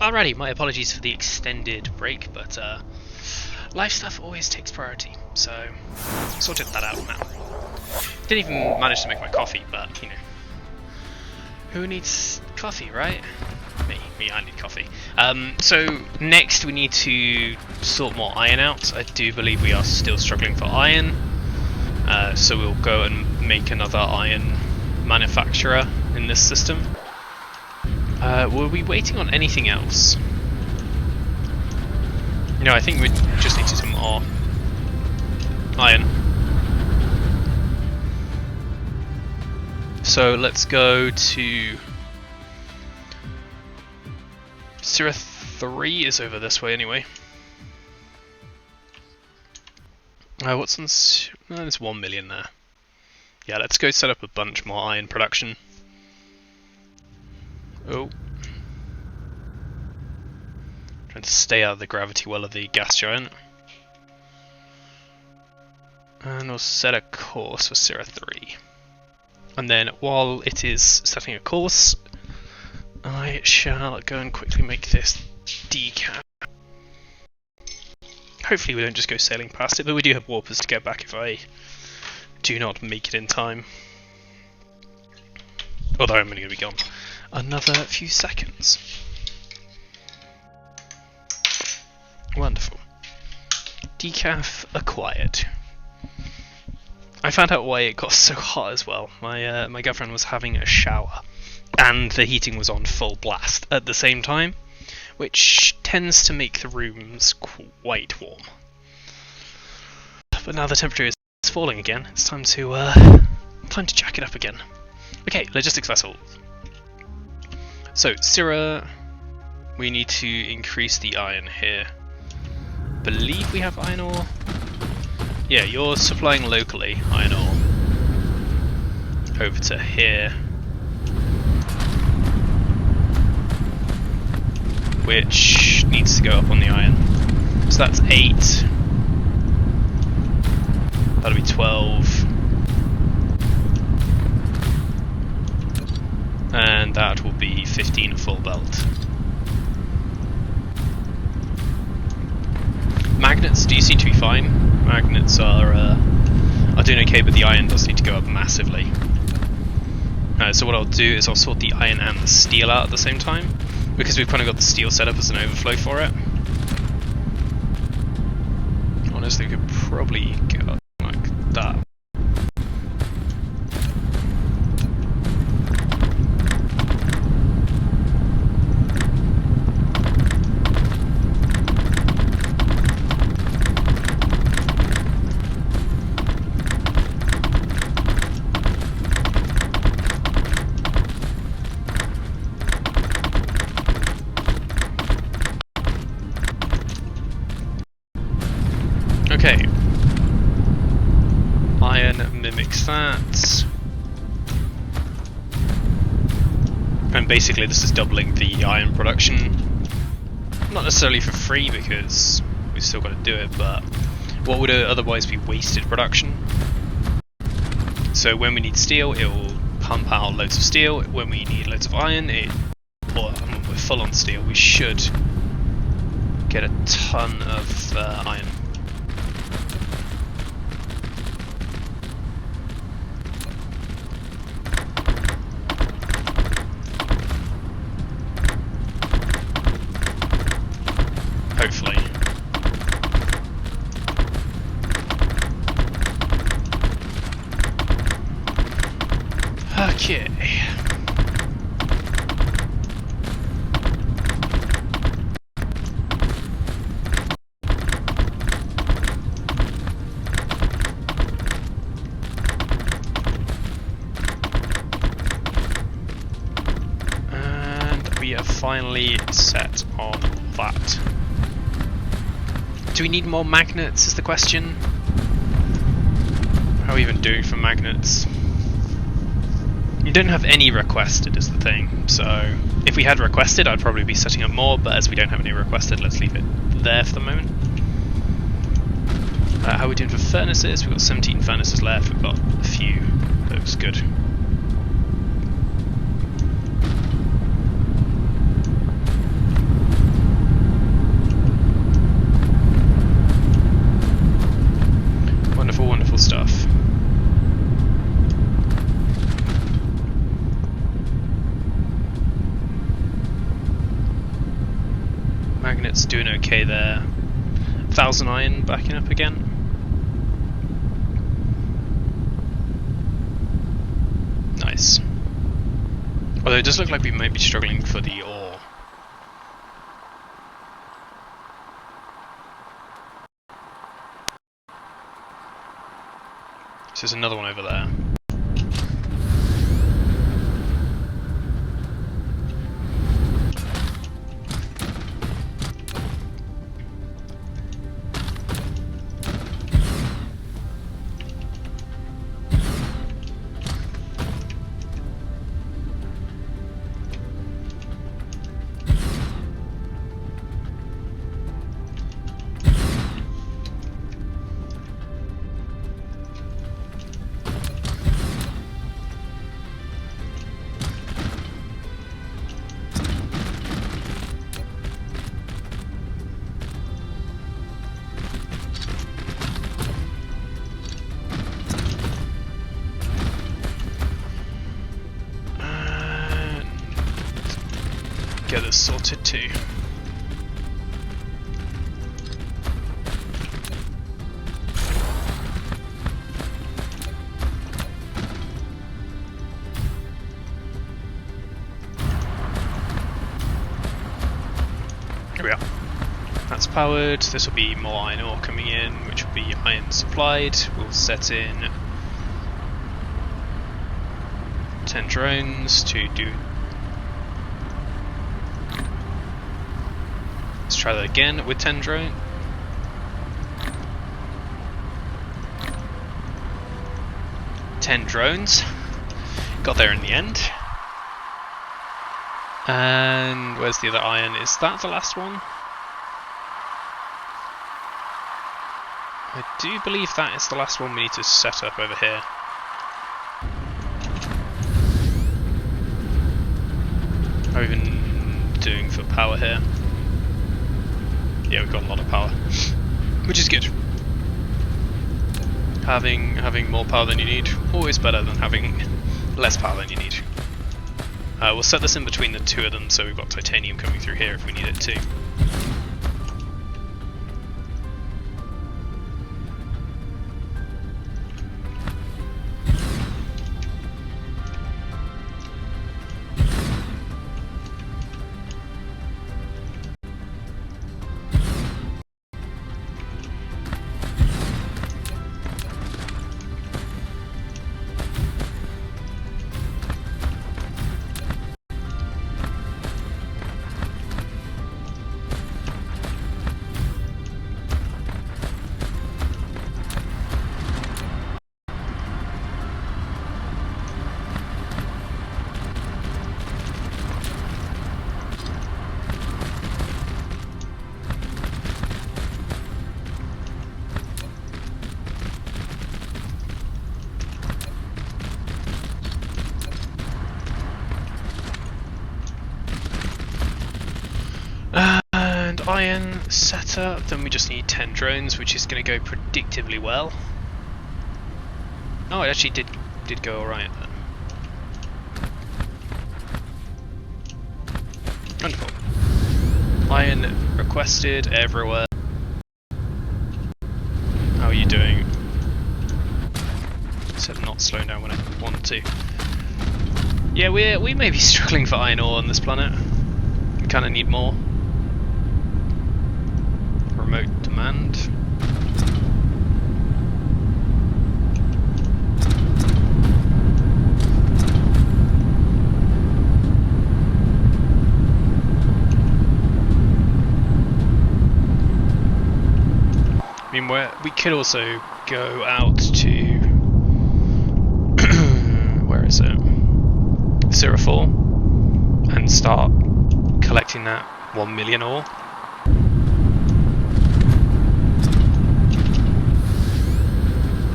Alrighty, my apologies for the extended break, but life stuff always takes priority, so sorted that out now. Didn't even manage to make my coffee, but you know, who needs coffee, right? Me, I need coffee. So next we need to sort more iron out. I do believe we are still struggling for iron, so we'll go and make another iron manufacturer in this system. Were we waiting on anything else? No, I think we just needed some more iron. So let's go to Syrah 3 is over this way anyway. What's on? There's 1 million there. Yeah, let's go set up a bunch more iron production. Oh. Trying to stay out of the gravity well of the gas giant. And we'll set a course for Syrah 3. And then while it is setting a course, I shall go and quickly make this decaf. Hopefully we don't just go sailing past it, but we do have warpers to get back if I do not make it in time. Although I'm only going to be gone another few seconds. Wonderful. Decaf acquired. I found out why it got so hot as well. My girlfriend was having a shower and the heating was on full blast at the same time, which tends to make the rooms quite warm. But now the temperature is falling again, it's time to jack it up again. Okay, logistics vessel. So Syrah, we need to increase the iron here. Believe we have iron ore. Yeah, you're supplying locally iron ore over to here, which needs to go up on the iron. So that's 8. That'll be 12. And that will be 15 full belt. Magnets do seem to be fine. Magnets are doing okay, but the iron does need to go up massively. So what I'll do is I'll sort the iron and the steel out at the same time, because we've kind of got the steel set up as an overflow for it. Honestly, we could probably get up like that. Okay, iron mimics that, and basically this is doubling the iron production, not necessarily for free because we've still got to do it, but what would otherwise be wasted production. So when we need steel, it will pump out loads of steel. When we need loads of iron, when we're full on steel, we should get a ton of iron. Hopefully. Okay. And we are finally set on that. Do we need more magnets is the question? How are we even doing for magnets? You don't have any requested is the thing, so if we had requested I'd probably be setting up more, but as we don't have any requested, let's leave it there for the moment. How are we doing for furnaces? We've got 17 furnaces left, we've got a few. Looks good. magnets doing okay there. 1,000 iron backing up again. Nice. Although it does look like we might be struggling for the ore. So there's another one over there. Get this sorted too. Here we are. That's powered. This will be more iron ore coming in, which will be iron supplied. We'll set in 10 drones to do. Let's try that again with 10 drone. Drones. Got there in the end. And where's the other iron? Is that the last one? I do believe that is the last one we need to set up over here. How are we even doing for power here? Yeah, we've got a lot of power, which is good. Having more power than you need, always better than having less power than you need. We'll set this in between the two of them, so we've got titanium coming through here if we need it too. And iron set up, then we just need 10 drones, which is going to go predictably well. Oh, it actually did go alright then. Wonderful. Iron requested everywhere. How are you doing? Said not slowing down when I want to. Yeah, we may be struggling for iron ore on this planet. We kind of need more. Remote demand. I mean, we could also go out to where is it? 04 and start collecting that 1 million ore.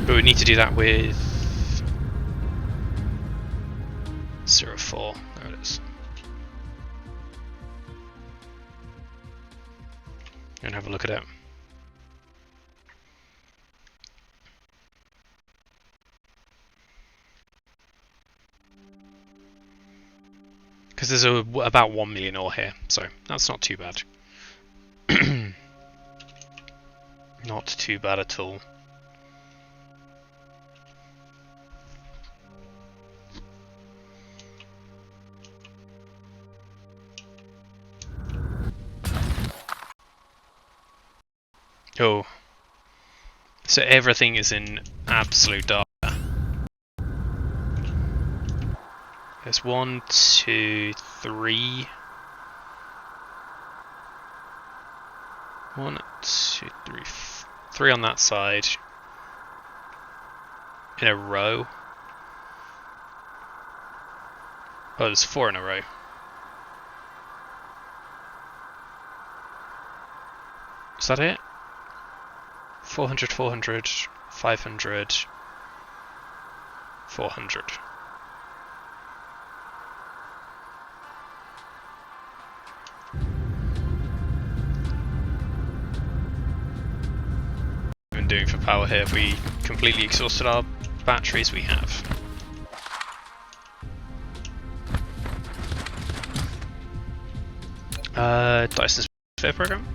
But we need to do that with 04. There it is. And have a look at it. Because there's about 1 million ore here, so that's not too bad. Not too bad at all. Oh. So everything is in absolute dark. There's 1, 2, 3. 1, 2, 3, 3 on that side. In a row. Oh, there's 4 in a row. Is that it? 400, 400, 500, 400. Been doing for power here? Have we completely exhausted our batteries? We have. Dyson's sphere program?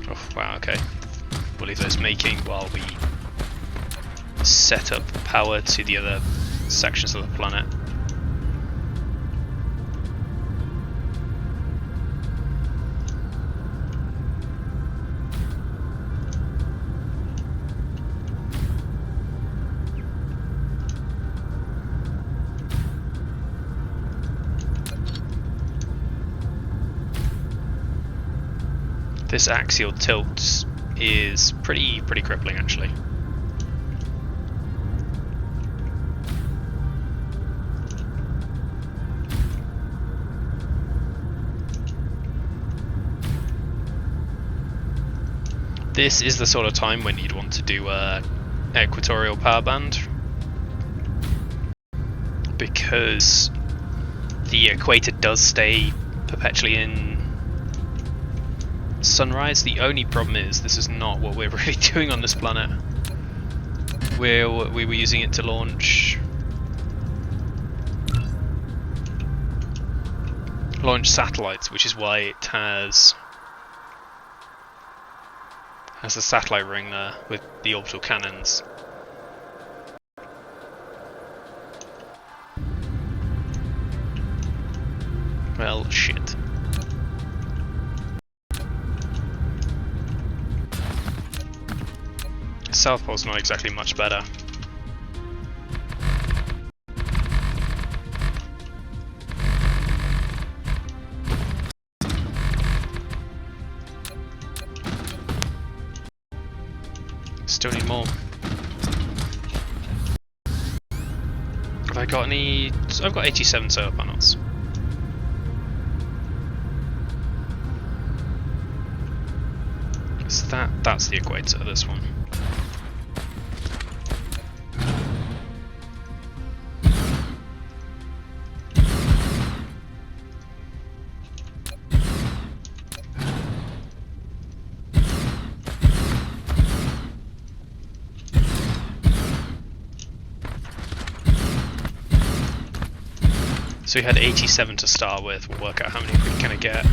Oh wow, okay. We'll leave those making while we set up power to the other sections of the planet. This axial tilt is pretty crippling, actually. This is the sort of time when you'd want to do a equatorial power band, because the equator does stay perpetually in sunrise. The only problem is this is not what we're really doing on this planet. We were using it to launch satellites, which is why it has a satellite ring there with the orbital cannons. Well, shit. South Pole's not exactly much better. Still need more. Have I got any? I've got 87 solar panels. So that's the equator, this one. So we had 87 to start with. We'll work out how many we're gonna get.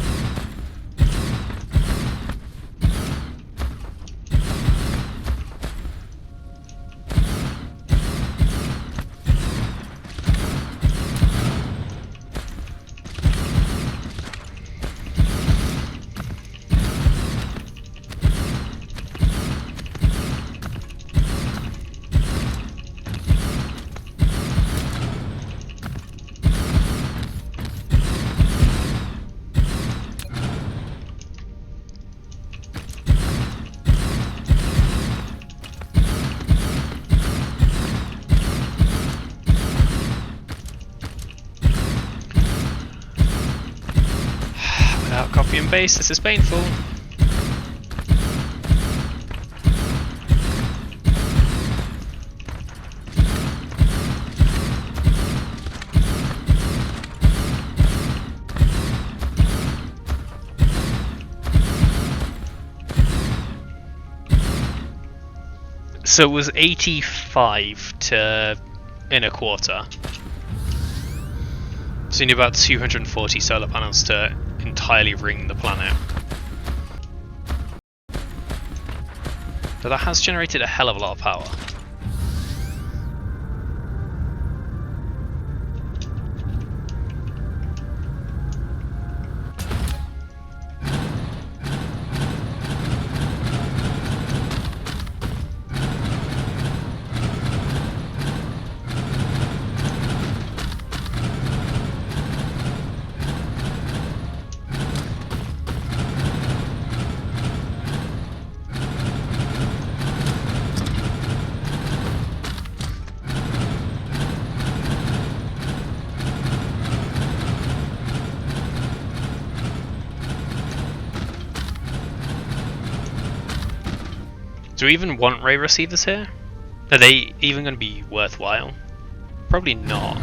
Copy and paste, this is painful. So it was 85 to in a quarter. So you need about 240 solar panels to entirely ring the planet. But that has generated a hell of a lot of power. Do we even want ray receivers here? Are they even going to be worthwhile? Probably not.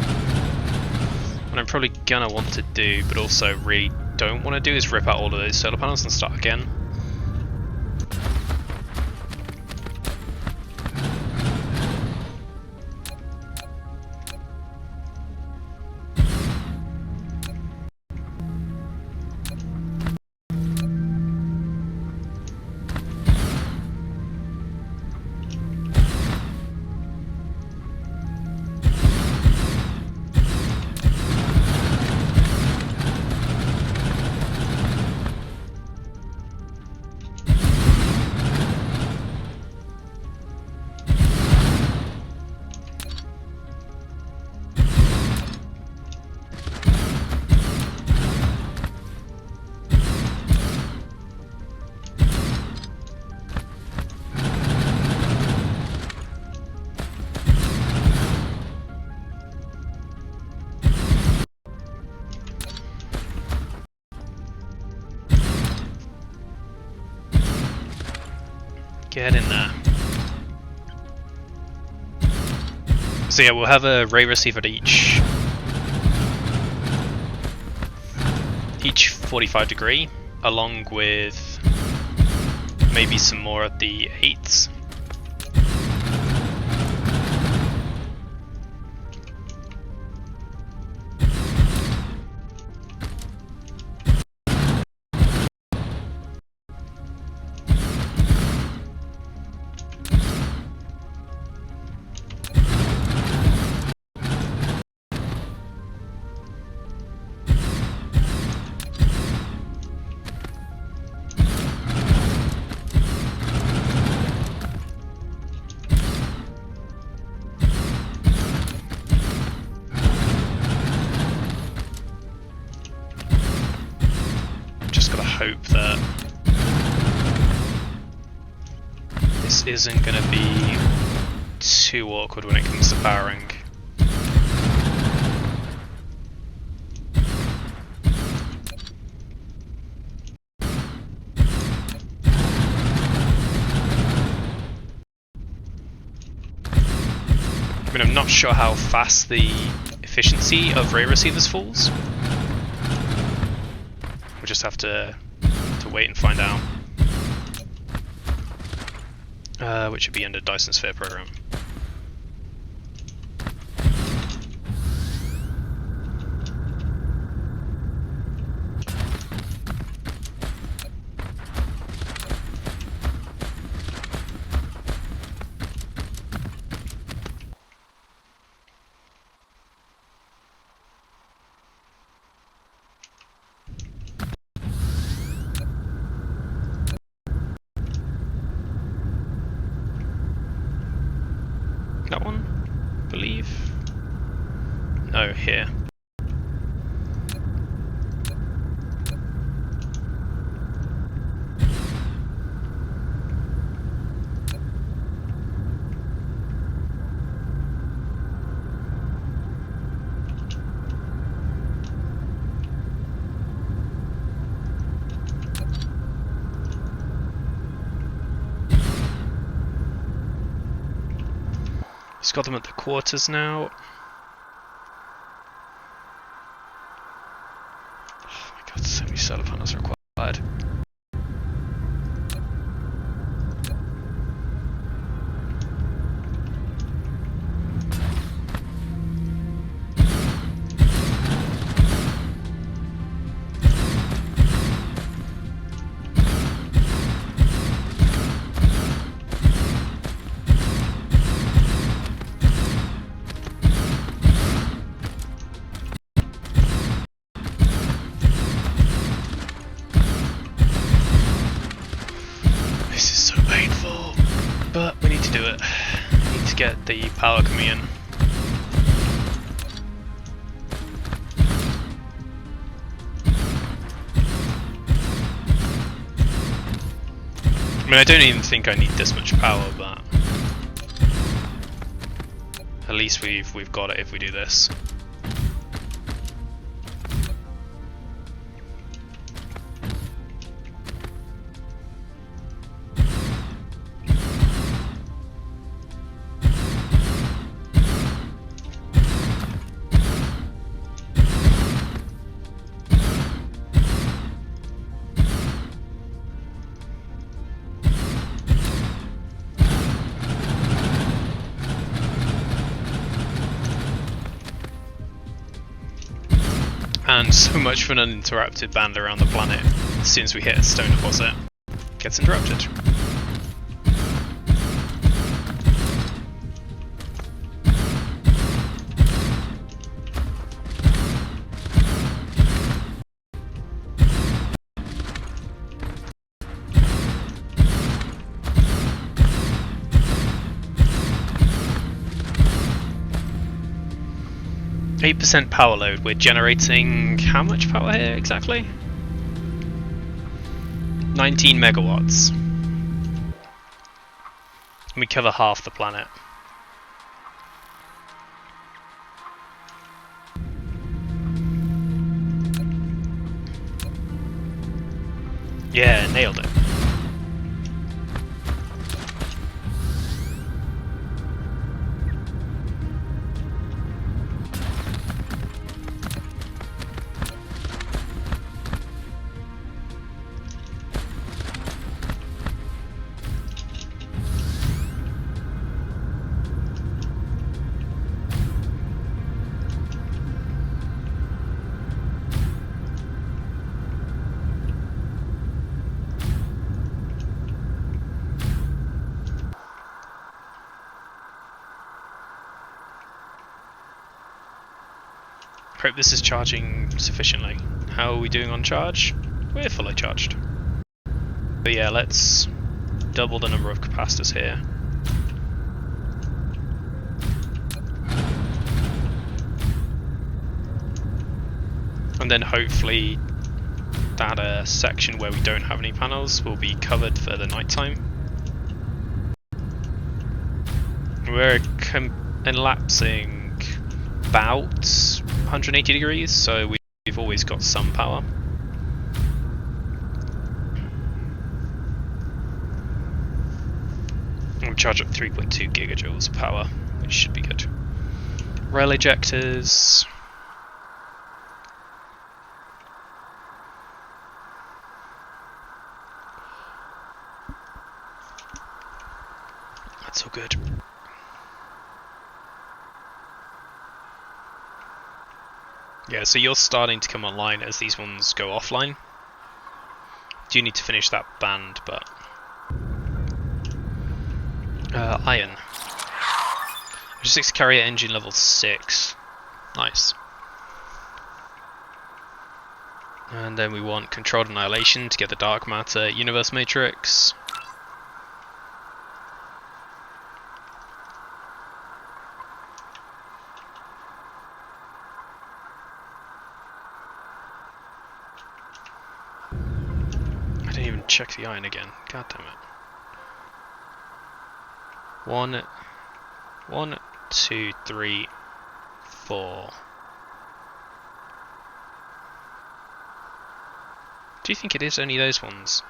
What I'm probably going to want to do, but also really don't want to do, is rip out all of those solar panels and start again. Get in there. So yeah, we'll have a ray receiver at each 45 degree, along with maybe some more at the 8s. Hope that this isn't going to be too awkward when it comes to powering. I mean, I'm not sure how fast the efficiency of ray receivers falls. We'll just have to wait and find out. Which should be under Dyson Sphere program. That one, I believe. No, here. He's got them at the quarters now. Oh my god, so many solar panels required. the power coming in. I mean, I don't even think I need this much power, but at least we've got it if we do this. And so much for an uninterrupted band around the planet. As soon as we hit a stone deposit, gets interrupted. %, power load. We're generating how much power here exactly? 19 megawatts. We cover half the planet. Yeah, nailed it. Hope this is charging sufficiently. How are we doing on charge? We're fully charged. But yeah, let's double the number of capacitors here. And then hopefully that section where we don't have any panels will be covered for the night time. We're elapsing about 180 degrees, so we've always got some power. We'll charge up 3.2 gigajoules of power, which should be good. Rail ejectors. That's all good. Yeah, so you're starting to come online as these ones go offline. Do need to finish that band, but iron. Logistics carrier engine level 6. Nice. And then we want controlled annihilation to get the dark matter universe matrix. Check the iron again. God damn it. 1, 2, 3, 4. Do you think it is only those ones?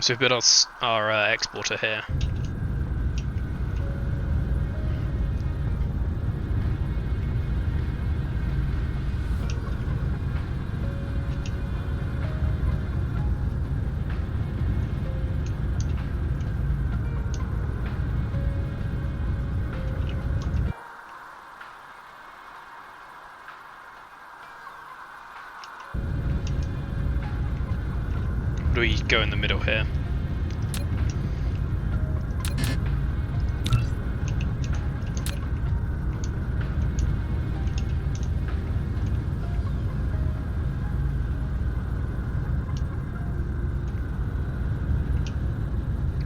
So we've got our exporter here. We go in the middle here.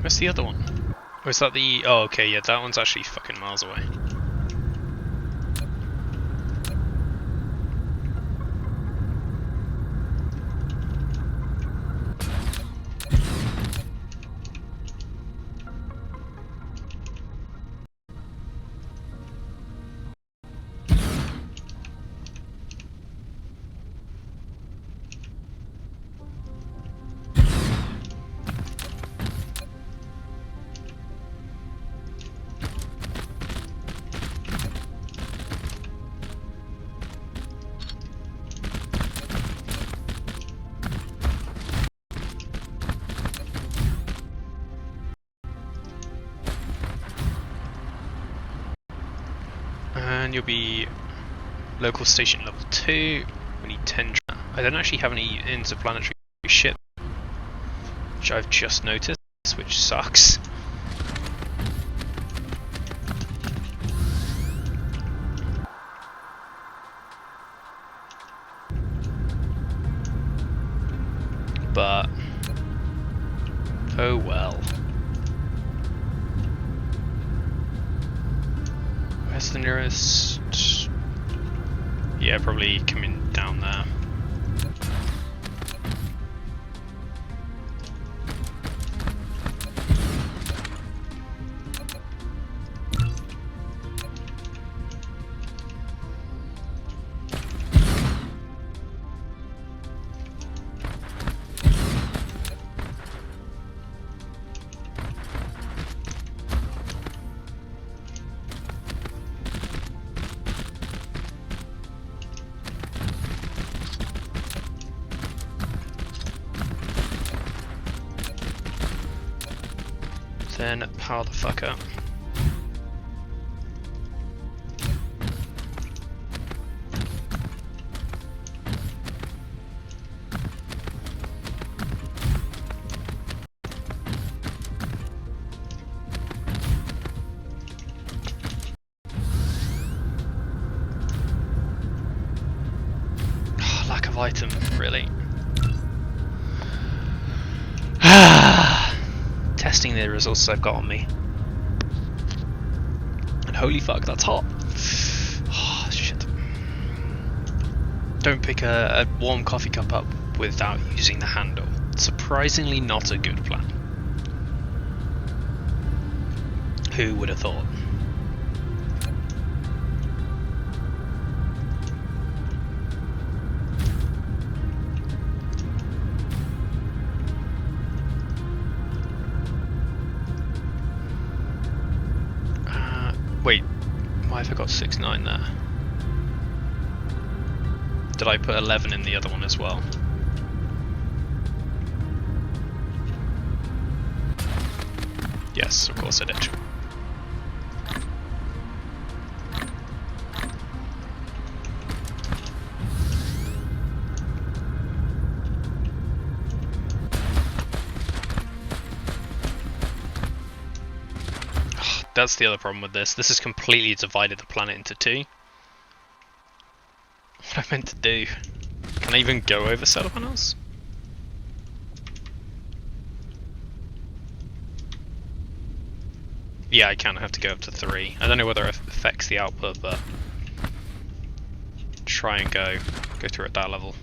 Most of the other one? Or is that the... Oh, okay, yeah, that one's actually fucking miles away. And you'll be local station level 2. We need 10. I don't actually have any interplanetary shit, which I've just noticed, which sucks. But oh well. Where's the nearest? Yeah, probably coming down there. Then power the fuck up. Oh, lack of item, really. Testing the resources I've got on me. And holy fuck, that's hot. Oh, shit. Don't pick a warm coffee cup up without using the handle. Surprisingly not a good plan. Who would have thought? Wait, why have I got 6-9 there? Did I put 11 in the other one as well? Yes, of course I did. That's the other problem with this. This has completely divided the planet into two. What am I meant to do? Can I even go over solar panels? Yeah, I can. I have to go up to 3. I don't know whether it affects the output, but try and go through at that level.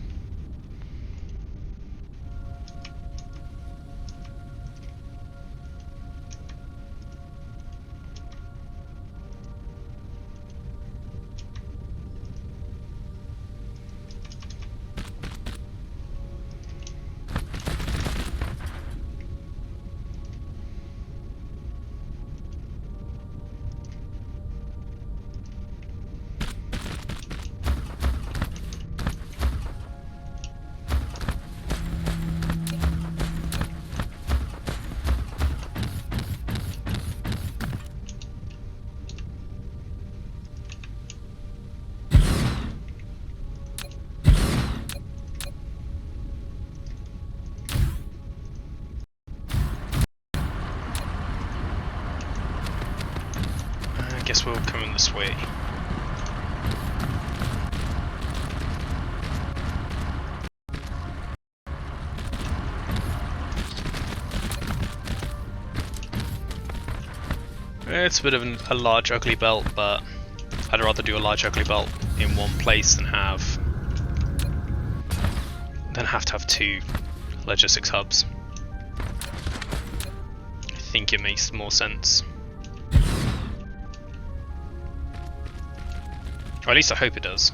Guess we'll come in this way. It's a bit of a large ugly belt, but I'd rather do a large ugly belt in one place than have to have two logistics hubs. I think it makes more sense. Or at least I hope it does.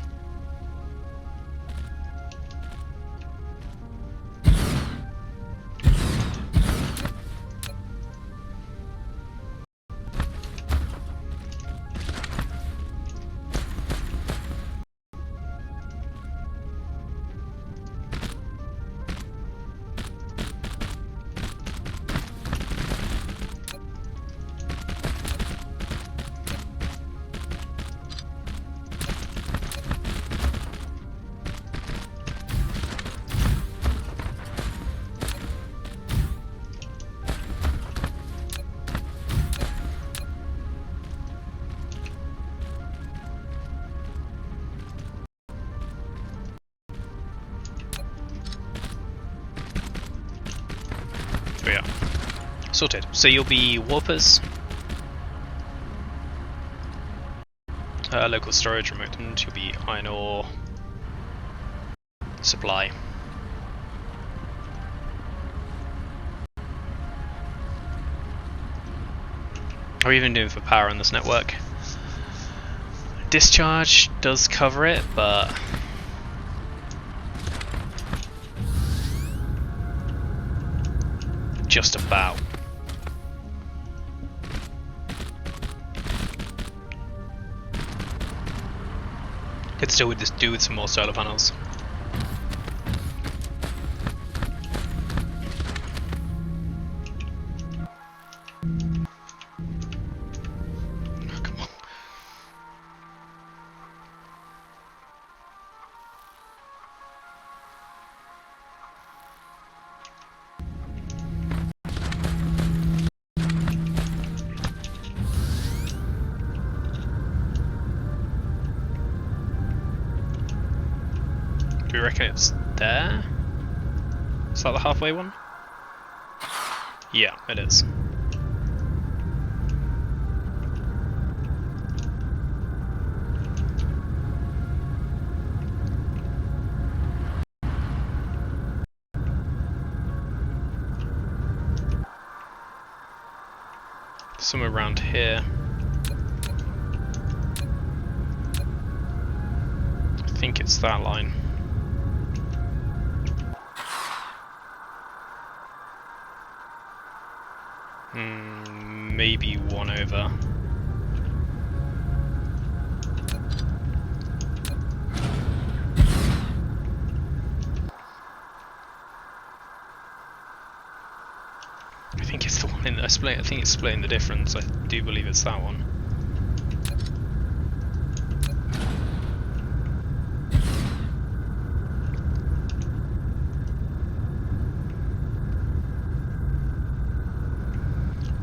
Yeah, sorted. So you'll be warpers, local storage, remote, and you'll be iron ore supply. How are you even doing for power on this network? Discharge does cover it, but just about. Could still just do with some more solar panels. Oh, come on. Do we reckon it's there? Is that the halfway one? Yeah, it is. Somewhere around here. I think it's that line. Maybe one over. I think it's the one in the split. I think it's splitting the difference. I do believe it's that one.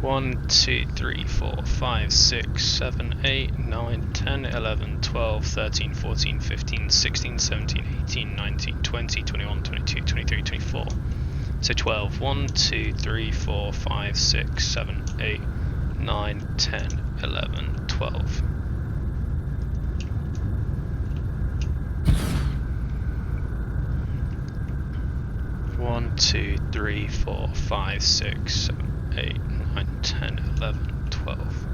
One, 2, 3, 4, 5, 6, 7, 8, 9, 10, 11, 12, 13, 14, 15, 16, 17, 18, 19, 20, 21, 22, 23, 24. So 12. 1, 2, 3, 4, 5, 6, 7, 8, 9, 10, 11, 12. One, 2, 3, 4, 5, 6, 7, 8, 9, 10, 11, 12.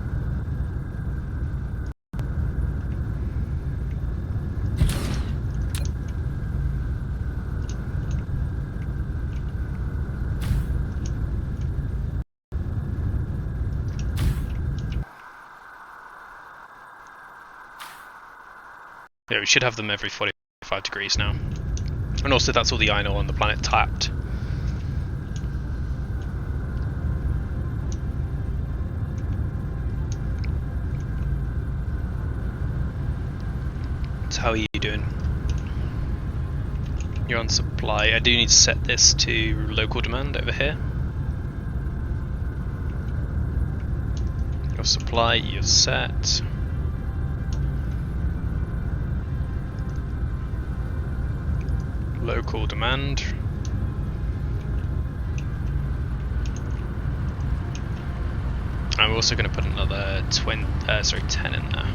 Yeah, we should have them every 45 degrees now. And also that's all the iron ore on the planet tapped. So how are you doing? You're on supply. I do need to set this to local demand over here. Your supply, you're set. Local demand. And we're also going to put another 10 in there.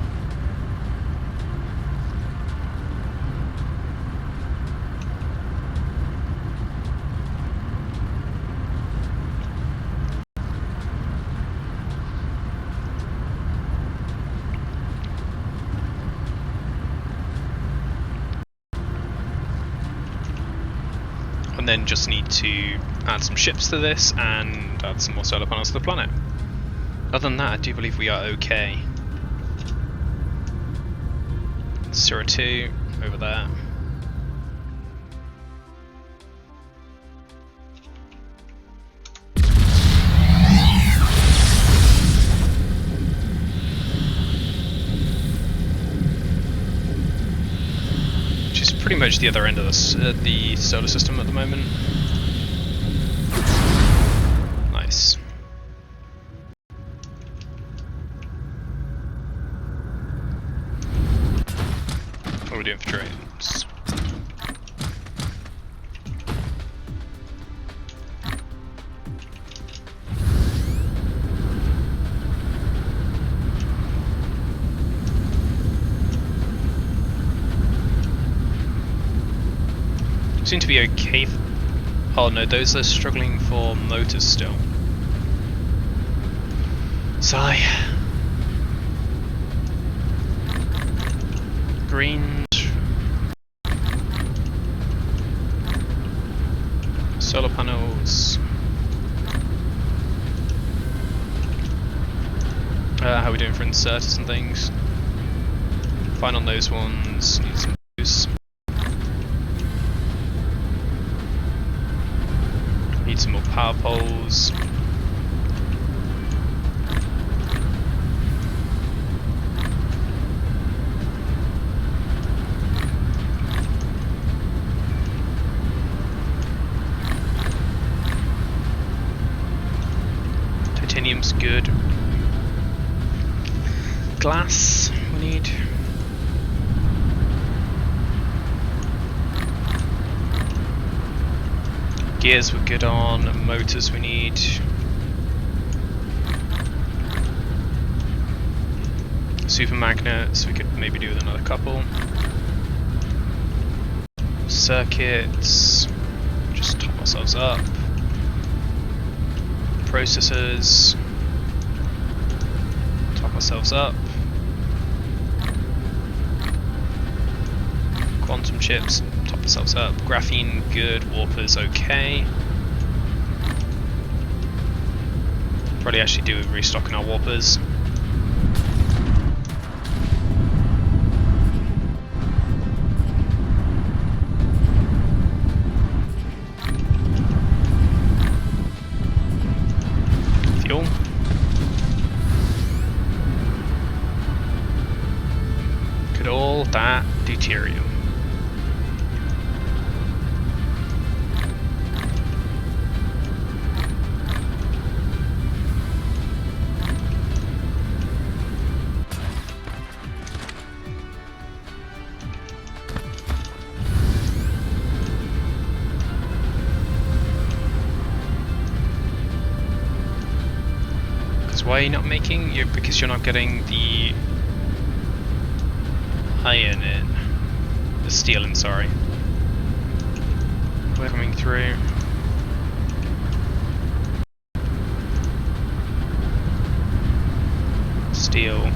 And then just need to add some ships to this and add some more solar panels to the planet. Other than that, I do believe we are okay. 02 over there. Which is pretty much the other end of the solar system at the moment. Nice. What are we doing for trains? Seem to be okay. Oh no, those are struggling for motors still. Sigh. Green. Solar panels. How are we doing for inserters and things? Fine on those ones. Need some boost. Need some more power poles. Titanium's good. Glass we need. Gears we're good on, and motors we need. Super magnets we could maybe do with another couple. Circuits, just top ourselves up. Processors, top ourselves up. Quantum chips, top ourselves up. Graphene, good. Warpers, okay. Probably actually do restocking our warpers. Fuel. Could all that deuterium. Why are you not making? Because you're not getting the iron in. The steel in, sorry. We're coming through. Steel.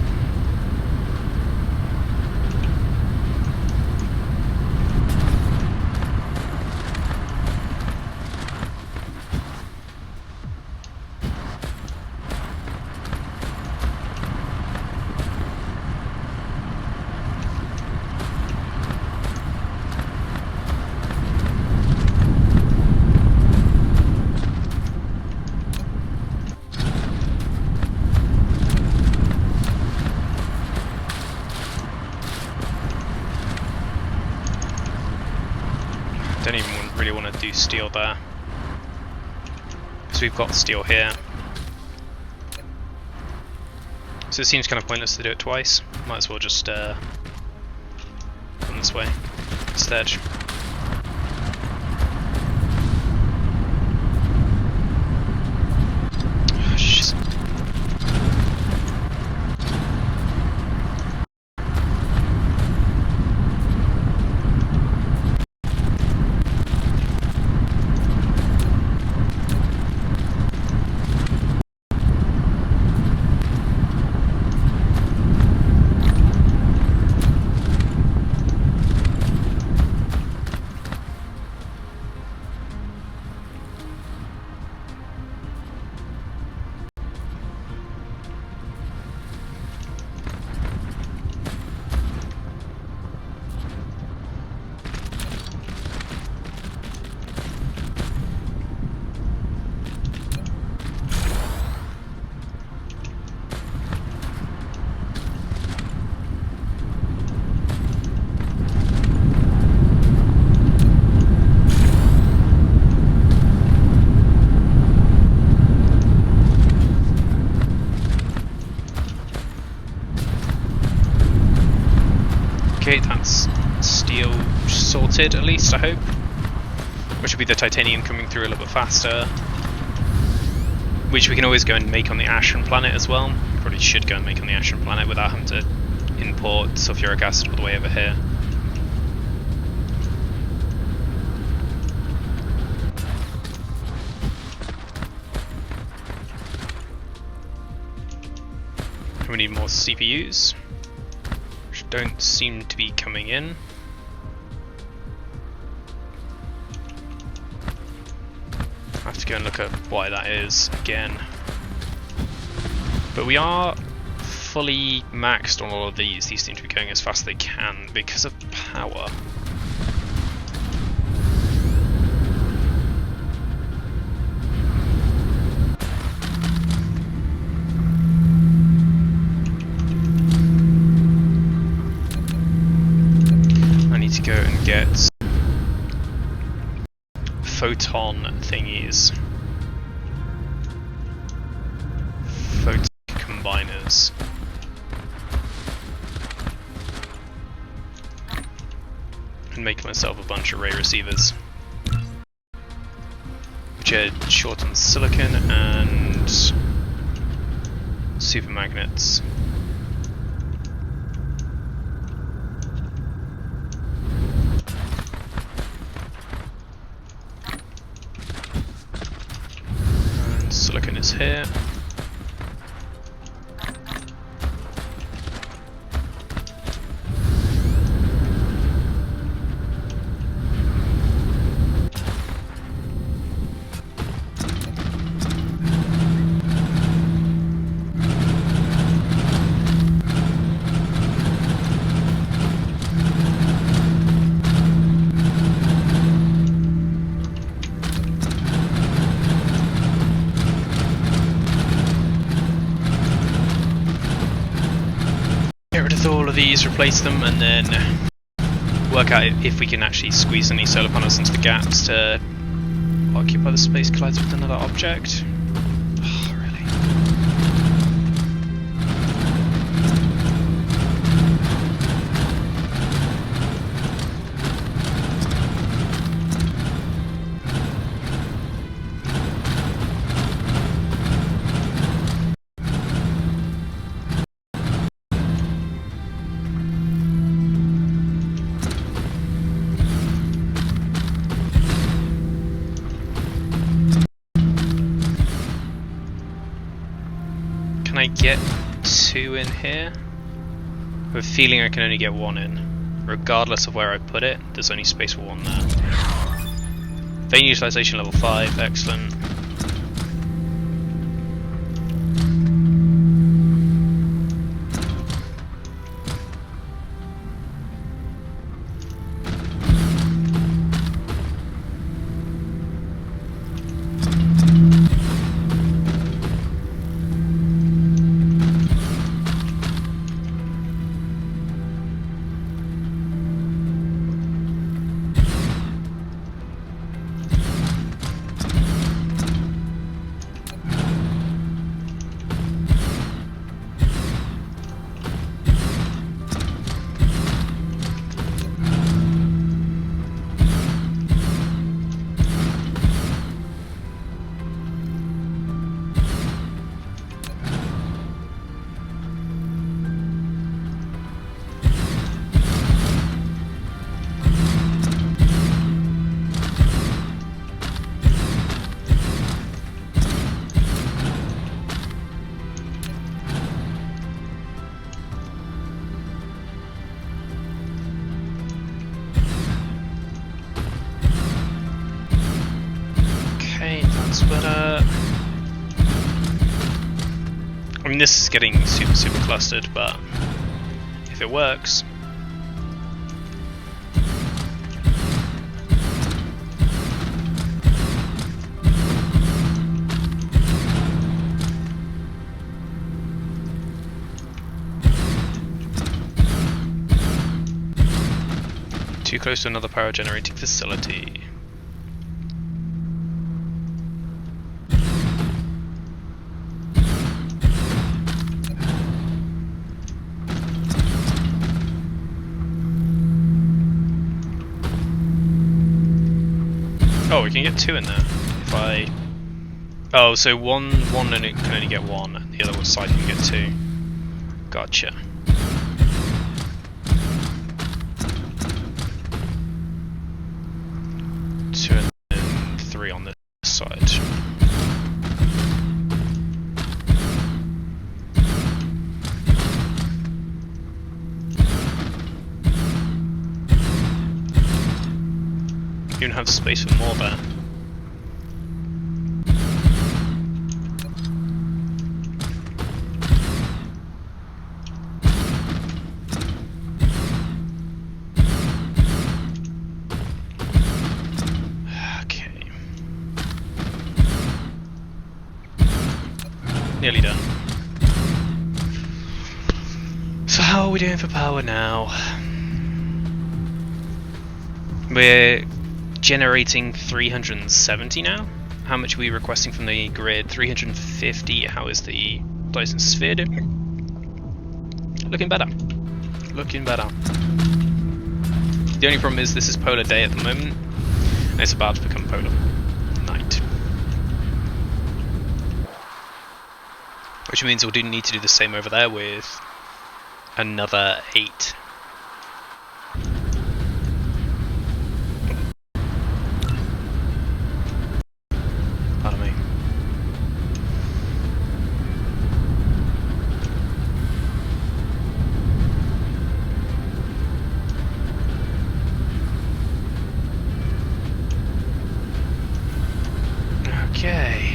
Don't even really want to do steel there, because we've got steel here. So it seems kind of pointless to do it twice. Might as well just come this way instead. Oh, shit. Okay, that's steel sorted at least, I hope. Which will be the titanium coming through a little bit faster. Which we can always go and make on the Ashen planet as well. Probably should go and make on the Ashen planet without having to import sulfuric acid all the way over here. We need more CPUs, which don't seem to be coming in. I have to go and look at why that is again. But we are fully maxed on all of these. These seem to be going as fast as they can because of power. Go and get photon thingies, photon combiners, and make myself a bunch of ray receivers, which are short on silicon and super magnets. Silicon is here. All of these, replace them, and then work out if we can actually squeeze any solar panels into the gaps to occupy the space collides with another object. Oh, really? Can I get two in here? I have a feeling I can only get one in. Regardless of where I put it, there's only space for one there. Vein utilization level 5, excellent. But I mean, this is getting super clustered, but if it works. Too close to another power generating facility. we can get 2 in there. If I... Oh, so one and it can only get 1, and the other side can get 2. Gotcha. Two and then 3 on this side. You don't have space for more there. Okay. Nearly done. So how are we doing for power now? We're generating 370 now. How much are we requesting from the grid? 350. How is the Dyson sphere doing? Looking better. Looking better. The only problem is this is polar day at the moment, and it's about to become polar night. Which means we'll need to do the same over there with another 8. Pardon me. Okay.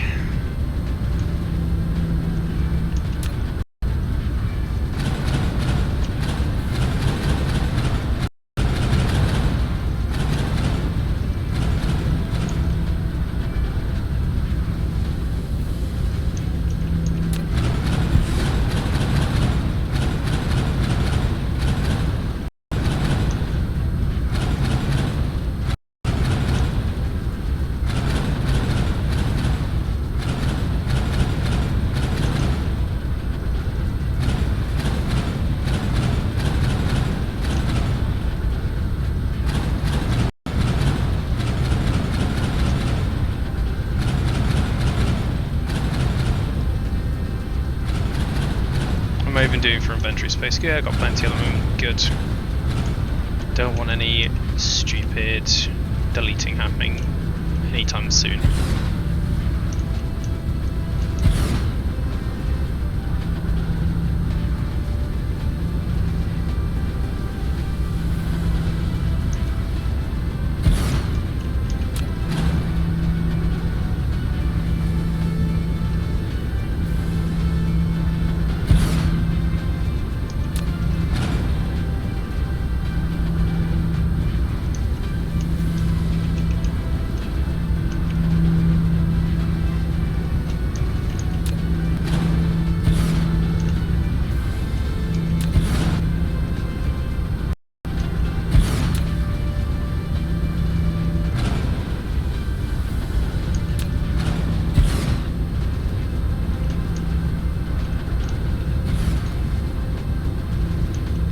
What am I even doing for inventory space? Yeah, I got plenty at the moment. Good. Don't want any stupid deleting happening anytime soon.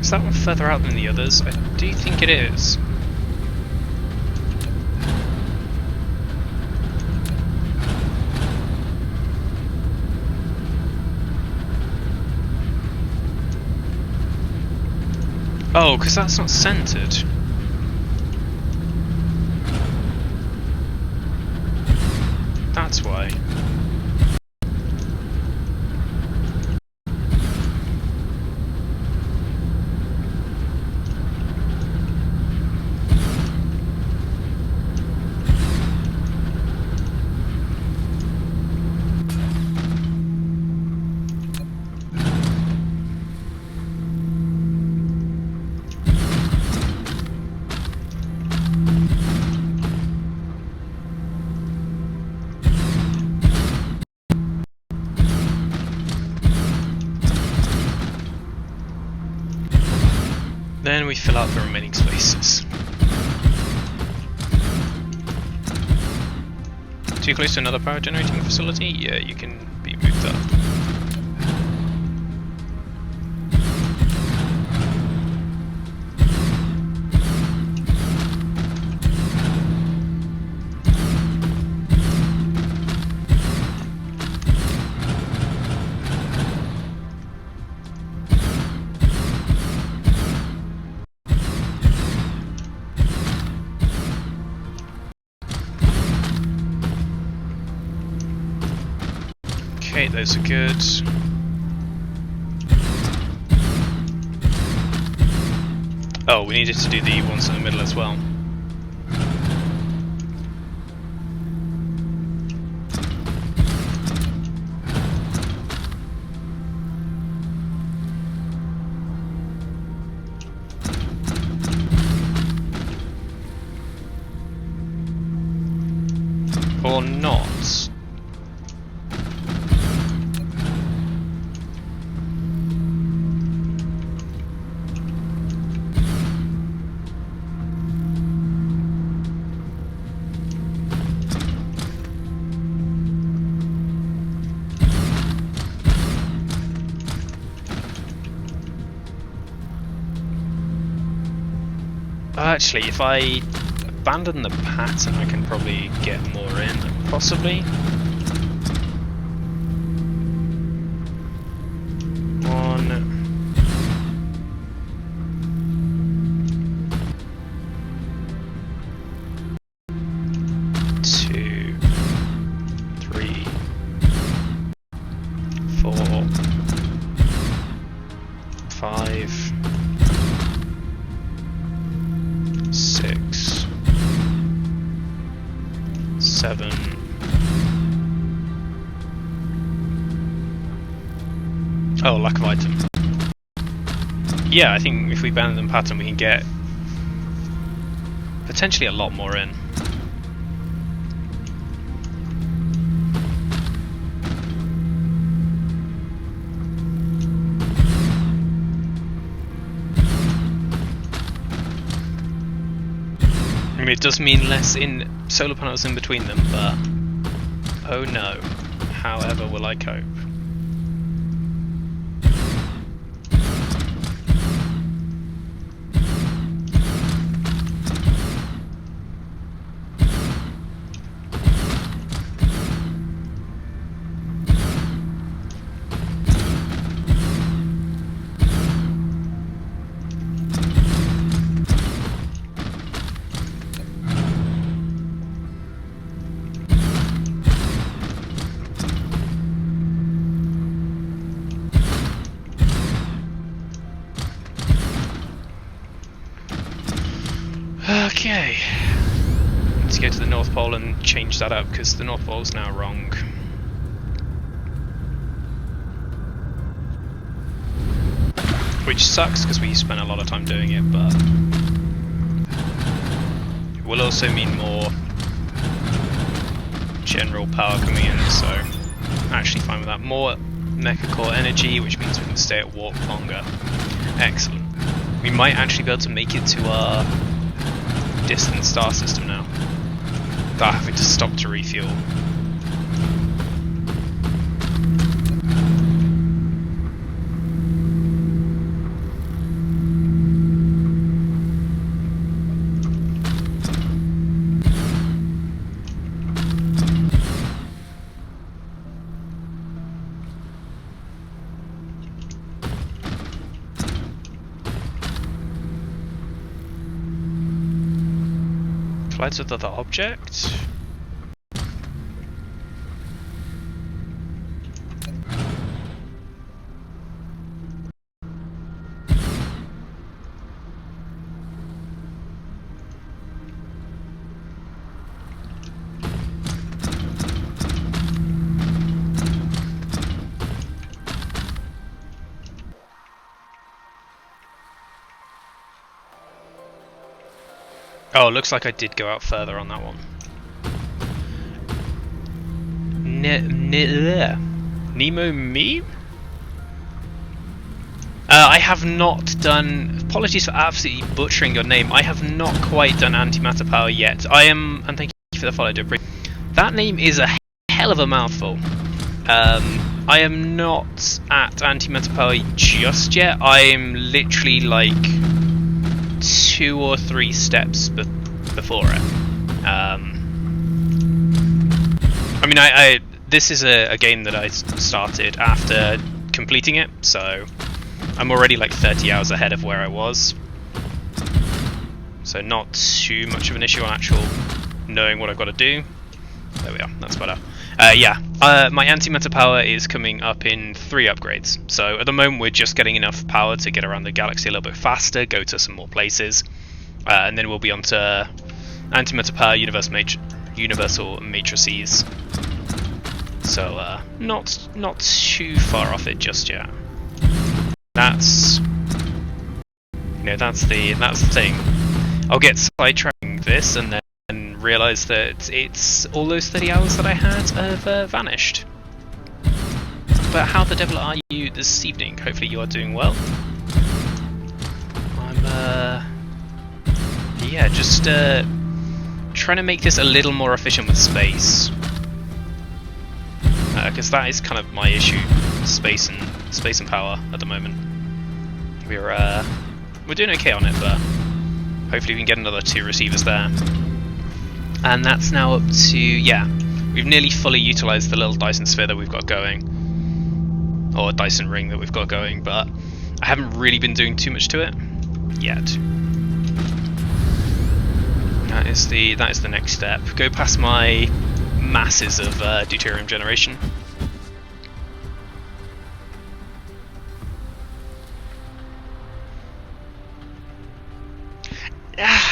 Is that one further out than the others? I do think it is. Oh, because that's not centered. That's why. Then we fill out the remaining spaces. Too close to another power generating facility? Yeah, you can be moved up. those are good. Oh, we needed to do the ones in the middle as well. Or not. Actually, if I abandon the pattern, I can probably get more in, possibly. One. 2, 3, 4, 5, 6, 7. Oh, lack of item. Yeah, I think if we abandon pattern, we can get potentially a lot more in. I mean, it does mean less in solar panels in between them, but oh no, however will I cope? Okay, let's go to the North Pole and change that up, because the North Pole is now wrong. Which sucks, because we spent a lot of time doing it, but it will also mean more general power coming in, so I'm actually fine with that. More mecha core energy, which means we can stay at warp longer. Excellent. We might actually be able to make it to our distant star system now, without having to stop to refuel. Collides with other objects? Oh, looks like I did go out further on that one. Nemo me? I have not done... Apologies for absolutely butchering your name. I have not quite done antimatter power yet. I am... And thank you for the follow, Debris. That name is a hell of a mouthful. I am not at antimatter power just yet. I am literally like 2 or 3 steps before it. I mean, this is a game that I started after completing it, so I'm already like 30 hours ahead of where I was. So not too much of an issue on actual knowing what I've got to do. There we are, that's better. Yeah, My antimatter power is coming up in 3 upgrades. So at the moment we're just getting enough power to get around the galaxy a little bit faster, go to some more places, and then we'll be on to antimatter power universal matrices. So not too far off it just yet. That's that's the thing. I'll get sidetracking this and then realise that it's all those 30 hours that I had have vanished. But how the devil are you this evening? Hopefully you are doing well. I'm yeah, just trying to make this a little more efficient with space, because that is kind of my issue: space and power at the moment. We're doing okay on it, but hopefully we can get another 2 receivers there. And that's now up to, yeah, we've nearly fully utilised the little Dyson sphere that we've got going, or Dyson ring that we've got going, but I haven't really been doing too much to it yet. That is the next step. Go past my masses of deuterium generation.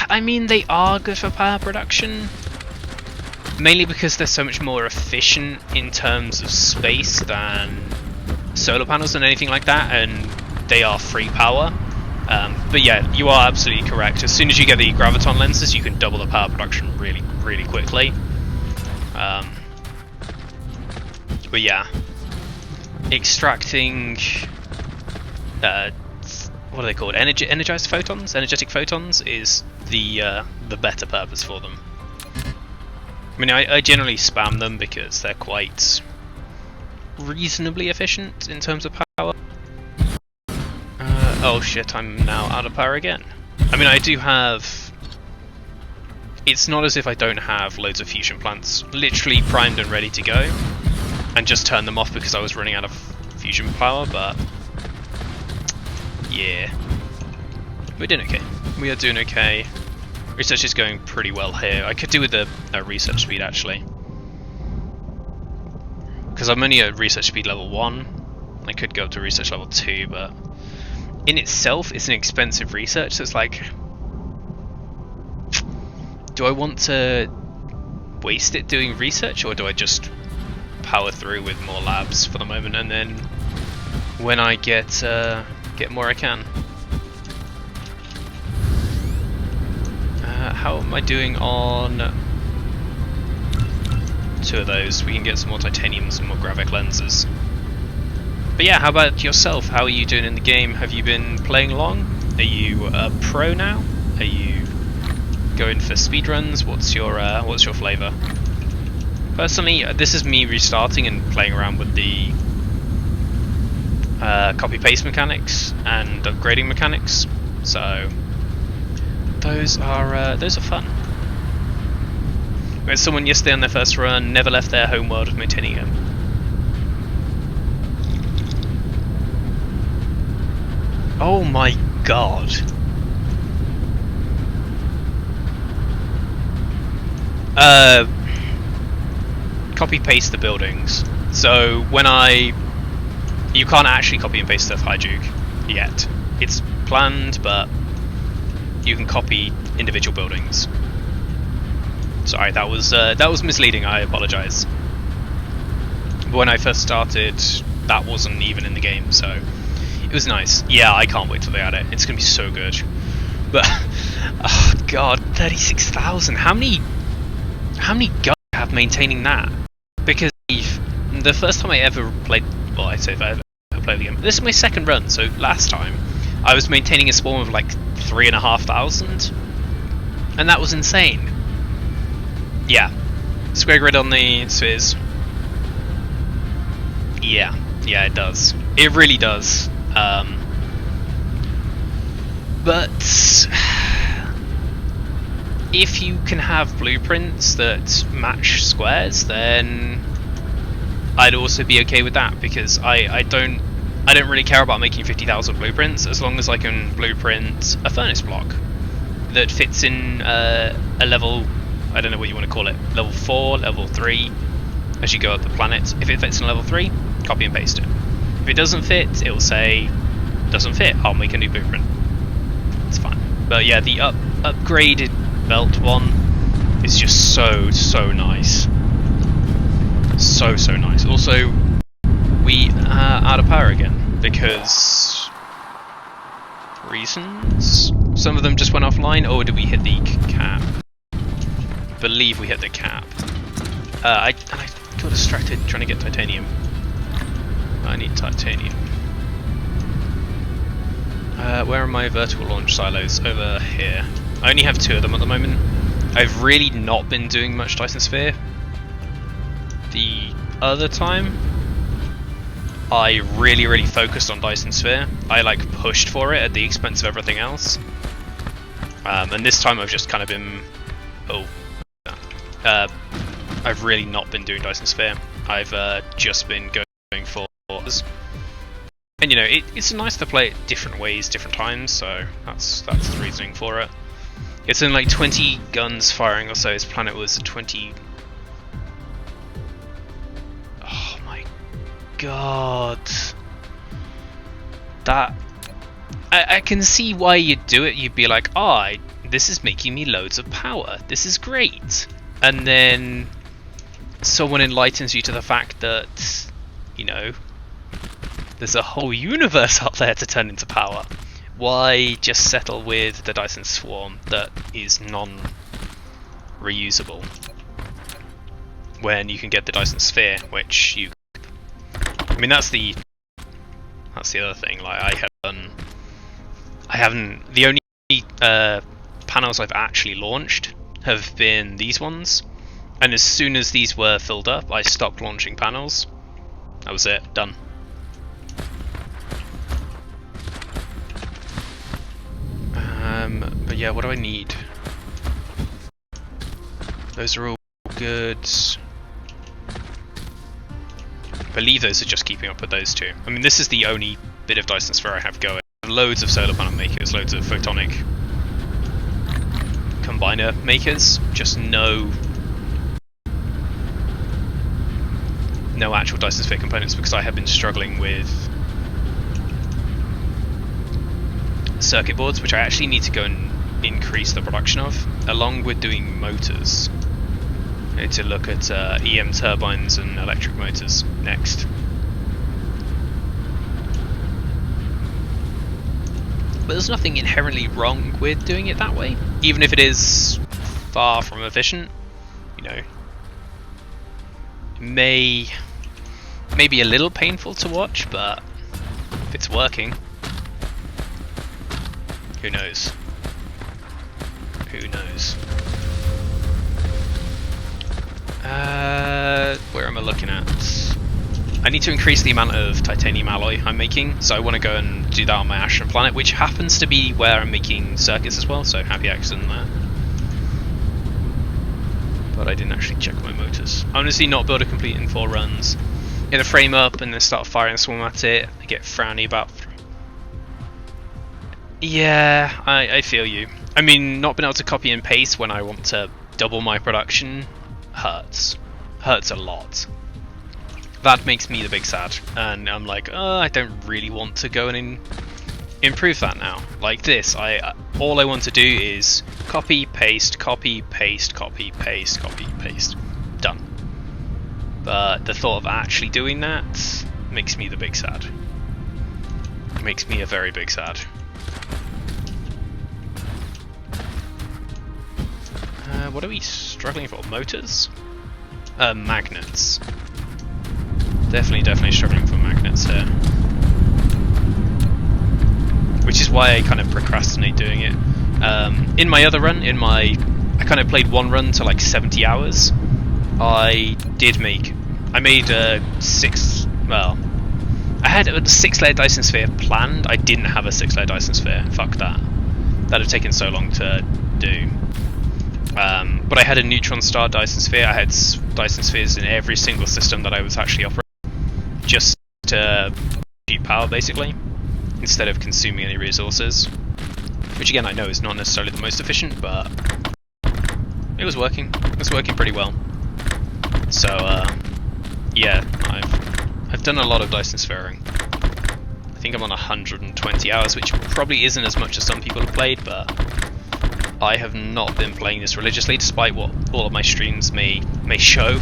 I mean, they are good for power production, mainly because they're so much more efficient in terms of space than solar panels and anything like that, and they are free power. But yeah, you are absolutely correct. As soon as you get the graviton lenses, you can double the power production really quickly. But yeah, extracting what are they called? Energized photons? Energetic photons is the better purpose for them. I mean, I generally spam them because they're quite reasonably efficient in terms of power. Oh shit, I'm now out of power again. I mean, I do have... It's not as if I don't have loads of fusion plants literally primed and ready to go, and just turned them off because I was running out of fusion power, but... yeah. We're doing okay. We are doing okay. Research is going pretty well here. I could do with a research speed actually, because I'm only at research speed level 1. I could go up to research level 2, but in itself it's an expensive research, so it's like, do I want to waste it doing research, or do I just power through with more labs for the moment, and then when I get more I can. How am I doing on 2 of those? We can get some more titanium, some more gravic lenses. But yeah, how about yourself? How are you doing in the game? Have you been playing along? Are you a pro now? Are you going for speedruns? What's your flavour? Personally, this is me restarting and playing around with the copy-paste mechanics and upgrading mechanics. So those are fun. We had someone yesterday on their first run, never left their home world of Motinium. Oh my god. Copy paste the buildings. So when you can't actually copy and paste stuff Haijuk yet. It's planned, but you can copy individual buildings. Sorry, that was misleading, I apologise. But when I first started, that wasn't even in the game, so it was nice. Yeah, I can't wait till they add it. It's gonna be so good. But oh god, 36,000. How many guys do I have maintaining that? Because the first time I ever played, well, I say if I ever played the game, this is my second run. So last time I was maintaining a swarm of like 3,500, and that was insane. Yeah, square grid on the spheres. Yeah, it does. It really does. But if you can have blueprints that match squares, then I'd also be okay with that, because I don't really care about making 50,000 blueprints as long as I can blueprint a furnace block that fits in a level, I don't know what you want to call it, level 4, level 3, as you go up the planet. If it fits in level 3, copy and paste it. If it doesn't fit, it will say, doesn't fit, I'll make a new blueprint. It's fine. But yeah, the upgraded belt one is just so nice. So nice. Also, we are out of power again, because reasons? Some of them just went offline, or did we hit the cap? I believe we hit the cap. I got distracted trying to get titanium. I need titanium. Where are my vertical launch silos? Over here. I only have 2 of them at the moment. I've really not been doing much Dyson Sphere. The other time, I really focused on Dyson Sphere. I like pushed for it at the expense of everything else. And this time I've just kind of been... I've really not been doing Dyson Sphere. I've just been going for... And you know, it's nice to play it different ways, different times, so that's the reasoning for it. It's in like 20 guns firing or so. His planet was 20... Oh my god. That... I can see why you'd do it. You'd be like, oh, this is making me loads of power. This is great. And then someone enlightens you to the fact that, you know, there's a whole universe out there to turn into power. Why just settle with the Dyson Swarm that is non-reusable when you can get the Dyson Sphere, which you... I mean, that's the other thing. Like, I haven't. The only panels I've actually launched have been these ones, and as soon as these were filled up, I stopped launching panels. That was it. Done. But yeah, what do I need? Those are all good. I believe those are just keeping up with those 2. I mean, this is the only bit of Dyson Sphere I have going. I have loads of solar panel makers, loads of photonic combiner makers, just no actual Dyson Sphere components, because I have been struggling with circuit boards, which I actually need to go and increase the production of, along with doing motors. I need to look at EM turbines and electric motors next. But there's nothing inherently wrong with doing it that way, even if it is far from efficient. You know, it may be a little painful to watch, but if it's working, who knows? Who knows? Where am I looking at? I need to increase the amount of titanium alloy I'm making, so I want to go and do that on my Ashen planet, which happens to be where I'm making circuits as well, so happy accident there. But I didn't actually check my motors. Honestly, not be able to complete in 4 runs. Get a frame up and then start firing a swarm at it. I get frowny about... Yeah, I feel you. I mean, not being able to copy and paste when I want to double my production hurts. Hurts a lot. That makes me the big sad, and I'm like, I don't really want to go and improve that now. Like this, all I want to do is copy, paste, copy, paste, copy, paste, copy, paste. Done. But the thought of actually doing that makes me the big sad. Makes me a very big sad. What are we struggling for? Motors? Magnets. Definitely struggling for magnets here. Which is why I kind of procrastinate doing it. In my other run, I kind of played one run to like 70 hours. I made a 6, well, I had a 6-layer Dyson Sphere planned. I didn't have a 6-layer Dyson Sphere. Fuck that. That'd have taken so long to do. But I had a neutron star Dyson Sphere. I had Dyson Spheres in every single system that I was actually operating, just to keep power basically, instead of consuming any resources. Which again I know is not necessarily the most efficient, but it was working. It was working pretty well. So yeah, I've done a lot of Dyson sphering. I think I'm on 120 hours, which probably isn't as much as some people have played, but I have not been playing this religiously, despite what all of my streams may show.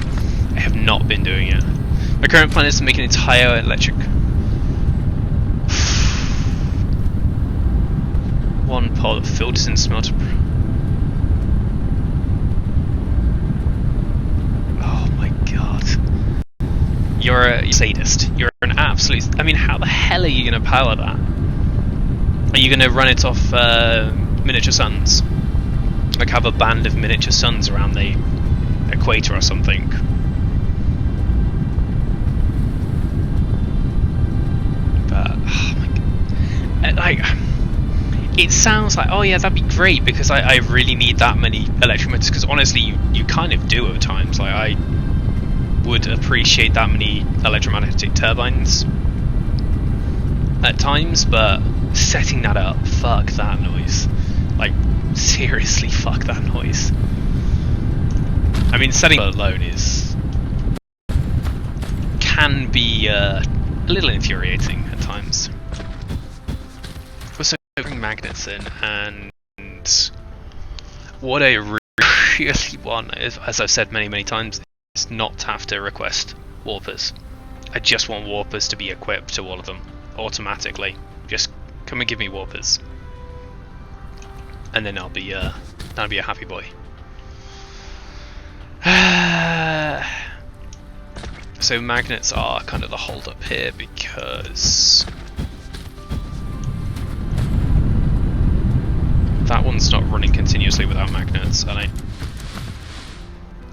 I have not been doing it. My current plan is to make an entire electric... one pod filters and smelter... Oh my god. You're a sadist. You're an absolute... I mean, how the hell are you going to power that? Are you going to run it off miniature suns? Like have a band of miniature suns around the equator or something? But, oh my god. Like, it sounds like, oh yeah, that'd be great, because I really need that many electromotors, because honestly, you kind of do at times. Like, I would appreciate that many electromagnetic turbines at times, but setting that up, fuck that noise. Like, seriously, fuck that noise. I mean, setting it alone can be a little infuriating at times. Also, bring magnets in, and what I really want is, as I've said many times, is not to have to request warpers. I just want warpers to be equipped to all of them automatically. Just come and give me warpers, and then I'll be a happy boy. So magnets are kind of the hold up here, because that one's not running continuously without magnets, and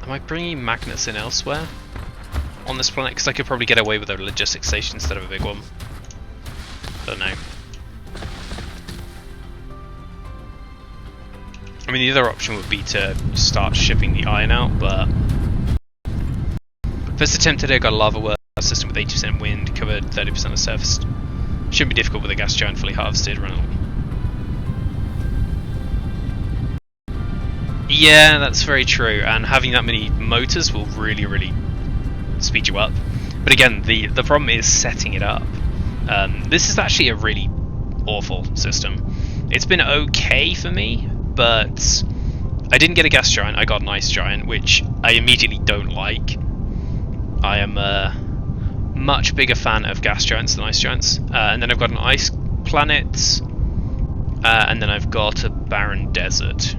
am I bringing magnets in elsewhere on this planet? Because I could probably get away with a logistics station instead of a big one. Don't know. I mean, the other option would be to start shipping the iron out, but first attempt today, I got a lava well system with 80% wind, covered 30% of surface. Shouldn't be difficult with a gas giant fully harvested. Yeah, that's very true, and having that many motors will really speed you up. But again, the problem is setting it up. This is actually a really awful system. It's been okay for me, but I didn't get a gas giant, I got an ice giant, which I immediately don't like. I am a much bigger fan of gas giants than ice giants. And then I've got an ice planet, and then I've got a barren desert.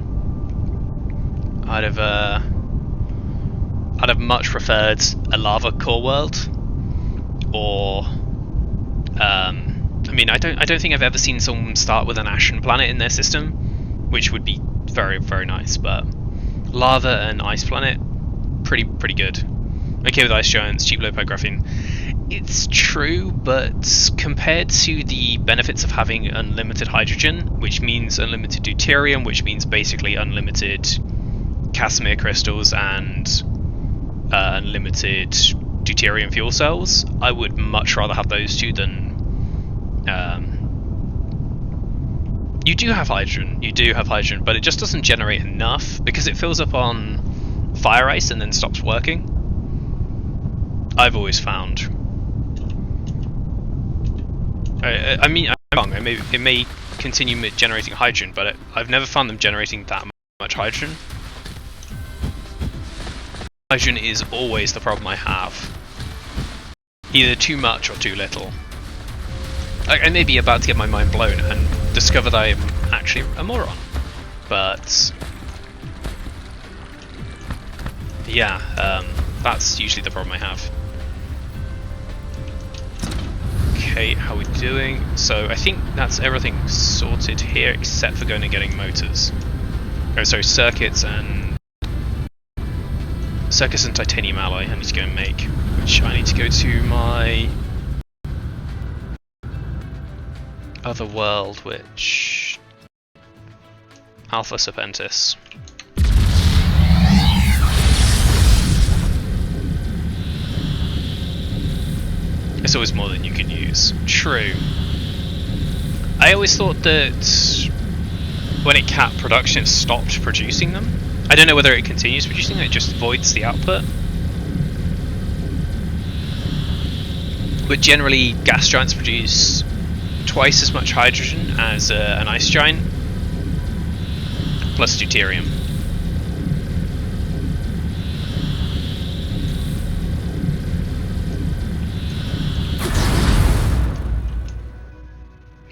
I'd have much preferred a lava core world, or I mean, I don't think I've ever seen someone start with an ashen planet in their system, which would be very nice. But lava and ice planet, pretty good. Okay with ice giants, cheap low power graphene. It's true, but compared to the benefits of having unlimited hydrogen, which means unlimited deuterium, which means basically unlimited Casimir crystals and unlimited deuterium fuel cells, I would much rather have those two than... You do have hydrogen, but it just doesn't generate enough, because it fills up on fire ice and then stops working. I've always found. I mean, I'm wrong, it may continue generating hydrogen, but I've never found them generating that much hydrogen. Hydrogen is always the problem I have. Either too much or too little. I may be about to get my mind blown and discover that I am actually a moron. But yeah, that's usually the problem I have. Okay, how are we doing? So I think that's everything sorted here except for going and getting motors. Oh, sorry, circuits and titanium alloy I need to go and make, which I need to go to my other world, which... Alpha Serpentis. It's always more than you can use. True. I always thought that when it capped production, it stopped producing them. I don't know whether it continues producing them, it just voids the output. But generally, gas giants produce twice as much hydrogen as an ice giant, plus deuterium.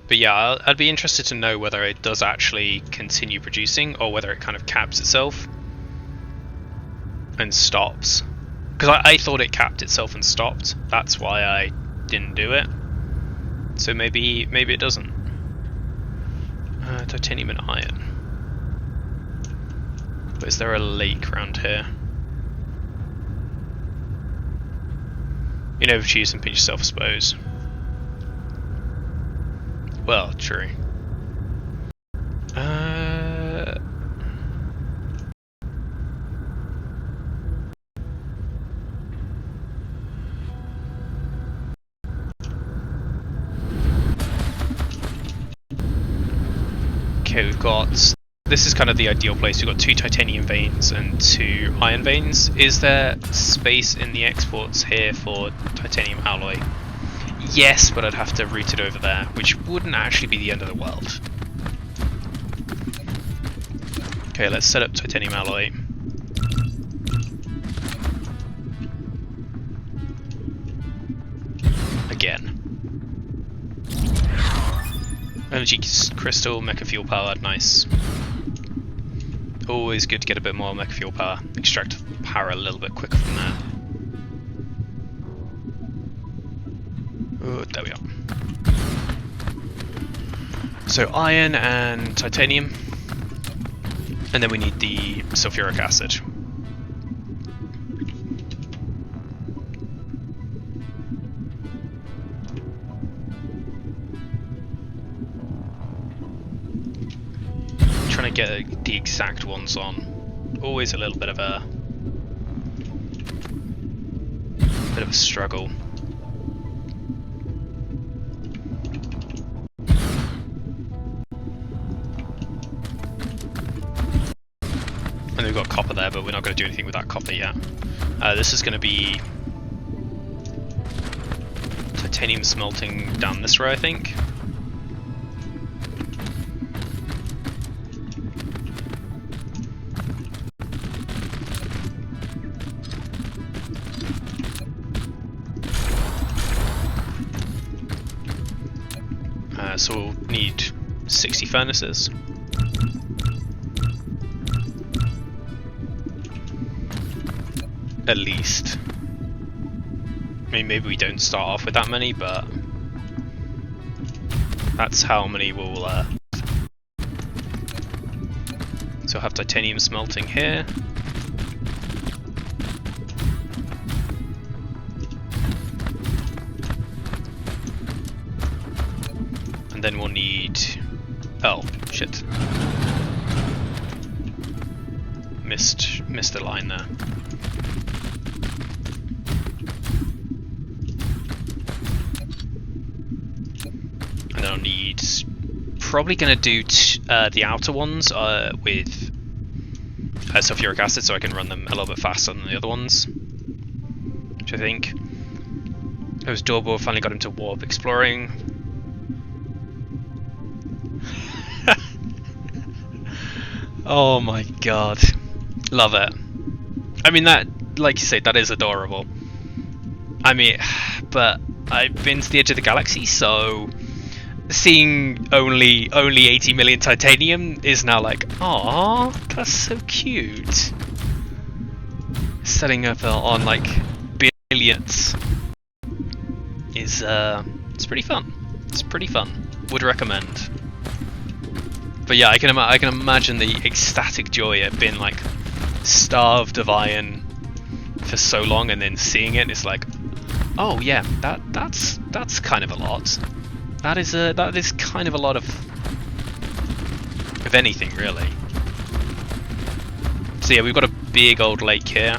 But yeah, I'd be interested to know whether it does actually continue producing, or whether it kind of caps itself and stops. Because I thought it capped itself and stopped. That's why I didn't do it. So maybe it doesn't. Titanium and iron. But is there a lake around here? You know, choose and pinch yourself, I suppose. Well, true. Okay, we've got... This is kind of the ideal place. We've got 2 titanium veins and 2 iron veins. Is there space in the exports here for titanium alloy? Yes, but I'd have to route it over there, which wouldn't actually be the end of the world. Okay, let's set up titanium alloy. Again. Energy crystal, mecha fuel power, nice. Always good to get a bit more mecha fuel power. Extract power a little bit quicker from there. Oh, there we are. So iron and titanium, and then we need the sulfuric acid. Trying to get the exact ones on. Always a little bit of a struggle. And we've got copper there, but we're not going to do anything with that copper yet. This is going to be titanium smelting down this row, I think. So we'll need 60 furnaces. At least. I mean, maybe we don't start off with that many, but that's how many we'll so we'll have titanium smelting here. And then we'll need... oh, shit. Missed a line there. And then I'll need... probably going to do the outer ones with sulfuric acid, so I can run them a little bit faster than the other ones. Which I think... those Dorbo finally got him to warp exploring. Oh my god. Love it. I mean, that, like you say, that is adorable. I mean, but I've been to the edge of the galaxy, so seeing only 80 million titanium is now like, aww, that's so cute. Setting up on like billions is it's pretty fun. It's pretty fun. Would recommend. But yeah, I can imagine the ecstatic joy at being like starved of iron for so long, and then seeing it, it's like, oh yeah, that's kind of a lot. That is kind of a lot of anything, really. So yeah, we've got a big old lake here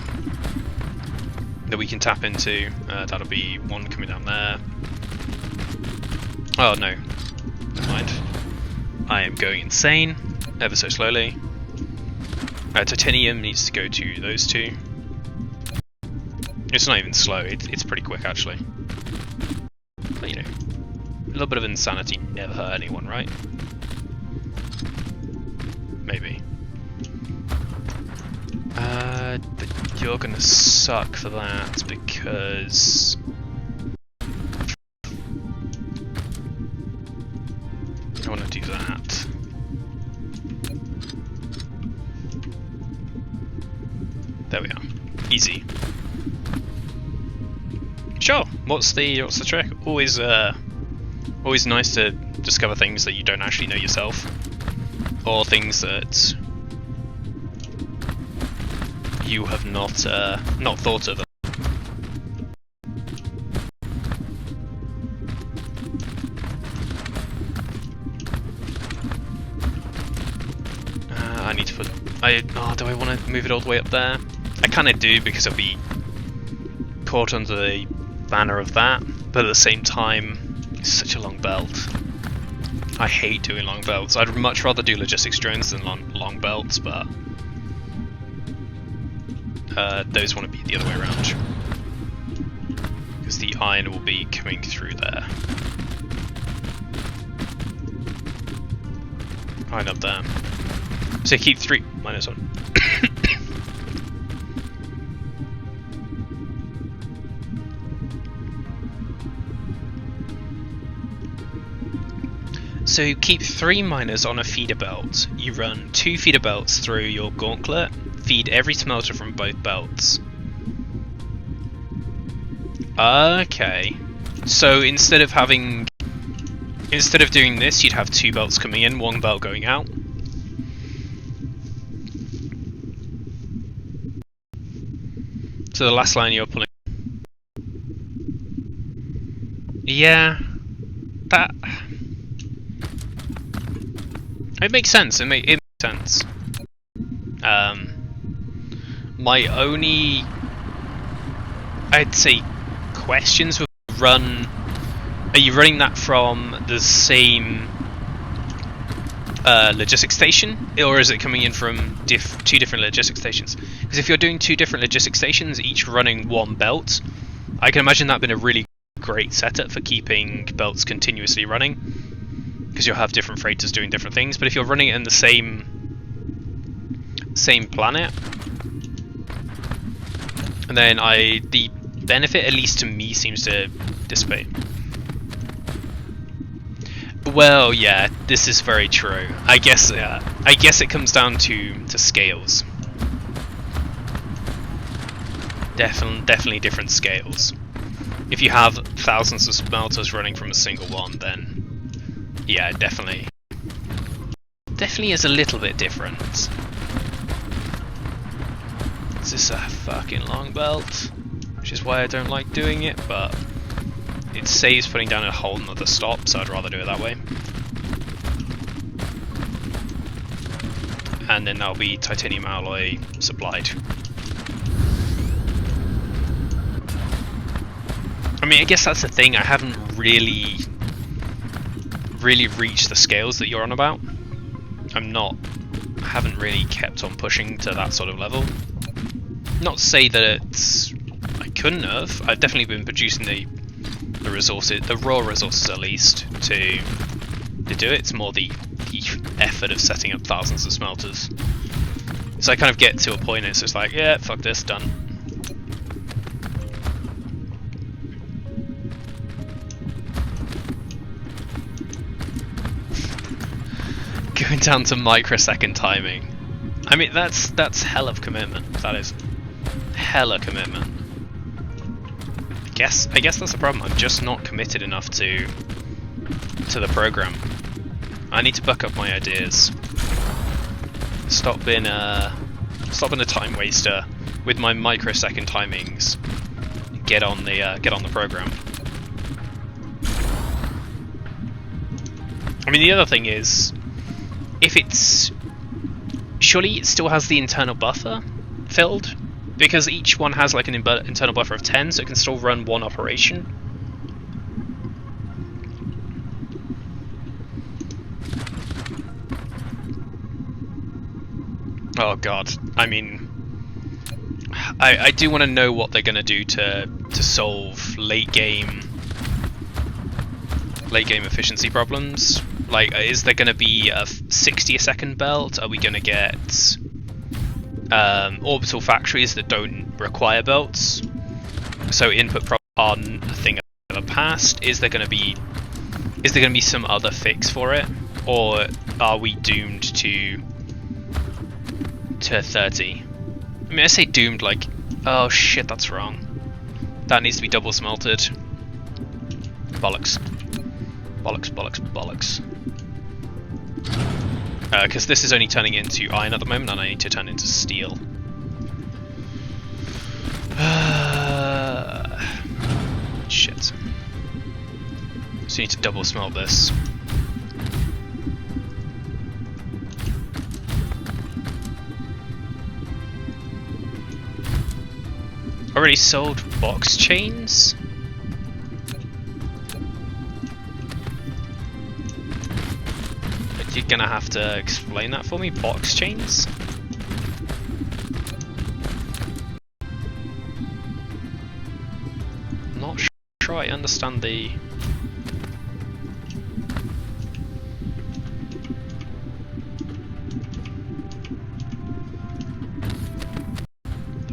that we can tap into. That'll be one coming down there. Oh no, never mind. I am going insane, ever so slowly. Titanium needs to go to those two. It's not even slow, it's pretty quick actually. But you know, a little bit of insanity never hurt anyone, right? Maybe. But you're gonna suck for that because I want to do that. There we are. Easy. Sure. What's the trick? Always nice to discover things that you don't actually know yourself, or things that you have not thought of. I need to put. Do I want to move it all the way up there? I kind of do because I'll be caught under the banner of that, but at the same time, it's such a long belt. I hate doing long belts. I'd much rather do logistics drones than long belts, but those want to be the other way around. Because the iron will be coming through there. Iron up there. So keep 3 minus 1. So you keep 3 miners on a feeder belt. You run 2 feeder belts through your gauntlet, feed every smelter from both belts. Okay. So instead of doing this, you'd have 2 belts coming in, 1 belt going out. So the last line you're pulling. Yeah. That. It makes sense. It makes sense. My only, I'd say, questions would run. Are you running that from the same logistics station, or is it coming in from 2 different logistics stations? Because if you're doing 2 different logistics stations, each running 1 belt, I can imagine that being a really great setup for keeping belts continuously running. Because you'll have different freighters doing different things, but if you're running it in the same planet, and then the benefit, at least to me, seems to dissipate. Well, yeah, this is very true. I guess it comes down to scales. Definitely different scales. If you have thousands of smelters running from a single one, then yeah, definitely is a little bit different. Is this a fucking long belt? Which is why I don't like doing it, but it saves putting down a whole nother stop, so I'd rather do it that way. And then that'll be titanium alloy supplied. I mean, I guess that's the thing, I haven't really reached the scales that you're on about. I haven't really kept on pushing to that sort of level. Not to say that I couldn't have. I've definitely been producing the resources, the raw resources at least, to do it. It's more the effort of setting up thousands of smelters. So I kind of get to a point, it's just like, yeah, fuck this, done. Going down to microsecond timing. I mean, that's hell of commitment. That is hella commitment. I guess that's the problem. I'm just not committed enough to the program. I need to buck up my ideas. Stop being a time waster with my microsecond timings. Get on the program. I mean, the other thing is, if it's... surely it still has the internal buffer filled? Because each one has like an internal buffer of 10, so it can still run one operation. Oh god, I mean... I do want to know what they're going to do to solve late game late game efficiency problems. Like, is there going to be a 60 a second belt? Are we going to get orbital factories that don't require belts? So input problems aren't a thing of the past. Is there going to be some other fix for it, or are we doomed to 30? I mean, I say doomed like, oh shit, that's wrong. That needs to be double smelted. Bollocks. Bollocks, bollocks, bollocks. Because this is only turning into iron at the moment, and I need to turn into steel. Shit. So you need to double smelt this. Already sold box chains? You're gonna have to explain that for me. Box chains? Not sure I understand the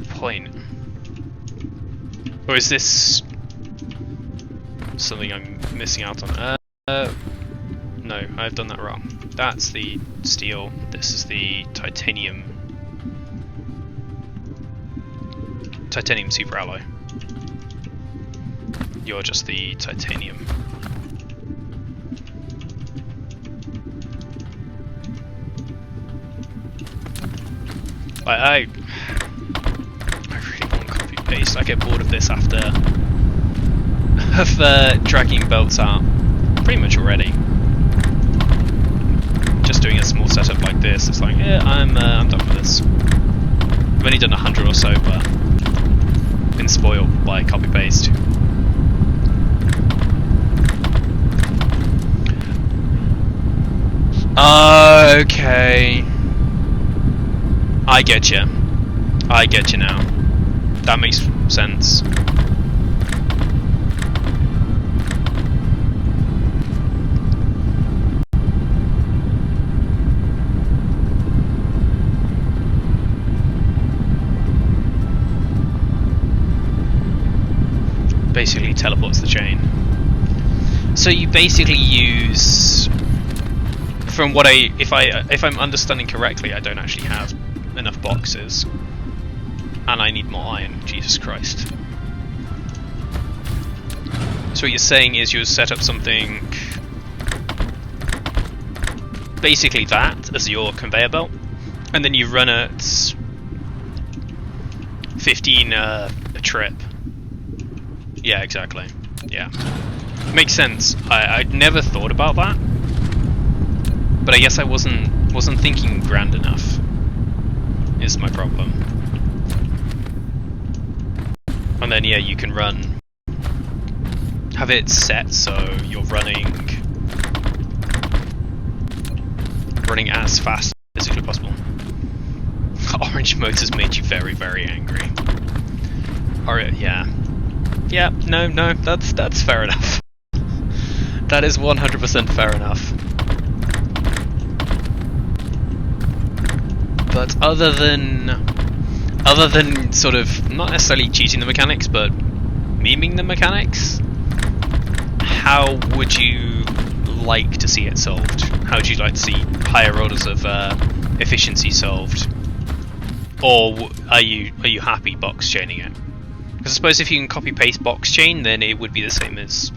point. Or is this something I'm missing out on? No, I've done that wrong. That's the steel, this is the titanium super alloy. You're just the titanium. I really want copy paste. I get bored of this after dragging belts out pretty much already. Just doing a small setup like this, it's like, yeah, I'm done with this. I've only done 100 or so, but been spoiled by copy paste. Okay, I get you. I get you now. That makes sense. Basically teleports the chain. So you basically use, from what if I'm understanding correctly, I don't actually have enough boxes, and I need more iron. Jesus Christ. So what you're saying is you set up something, basically that as your conveyor belt, and then you run at 15 a trip. Yeah, exactly. Yeah, makes sense. I'd never thought about that, but I guess I wasn't thinking grand enough. Is my problem. And then yeah, you can have it set so you're running as fast as physically possible. Orange motors made you very, very angry. Alright, yeah. Yeah, no, that's fair enough. That is 100% fair enough. But other than sort of, not necessarily cheating the mechanics, but memeing the mechanics, how would you like to see it solved? How would you like to see higher orders of efficiency solved? Or are you happy box chaining it? Because I suppose if you can copy paste box chain, then it would be the same as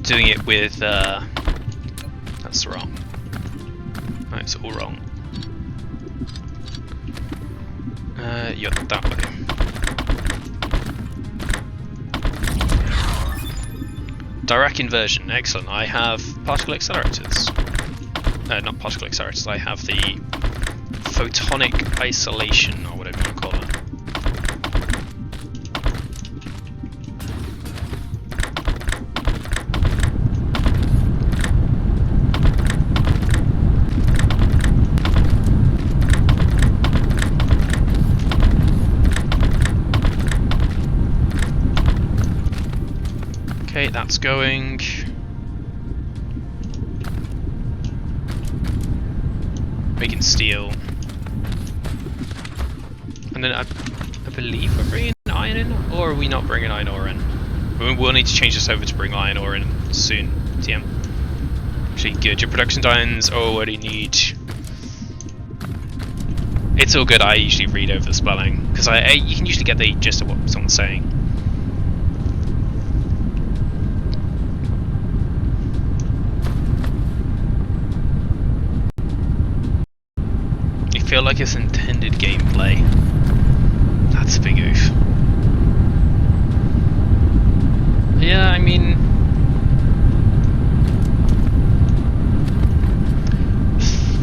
doing it with that's wrong. No, it's all wrong. Yeah, that way. Direct inversion, excellent. I have particle accelerators. Not particle accelerators, I have the photonic isolation, or whatever you want to call it. Okay, that's going. Making steel. And then I believe we're bringing iron in, or are we not bringing iron ore in? We'll need to change this over to bring iron ore in soon, TM. Actually good, your production diamonds already need... It's all good, I usually read over the spelling, because you can usually get the gist of what someone's saying. You feel like it's intended gameplay. That's a big oof. Yeah, I mean...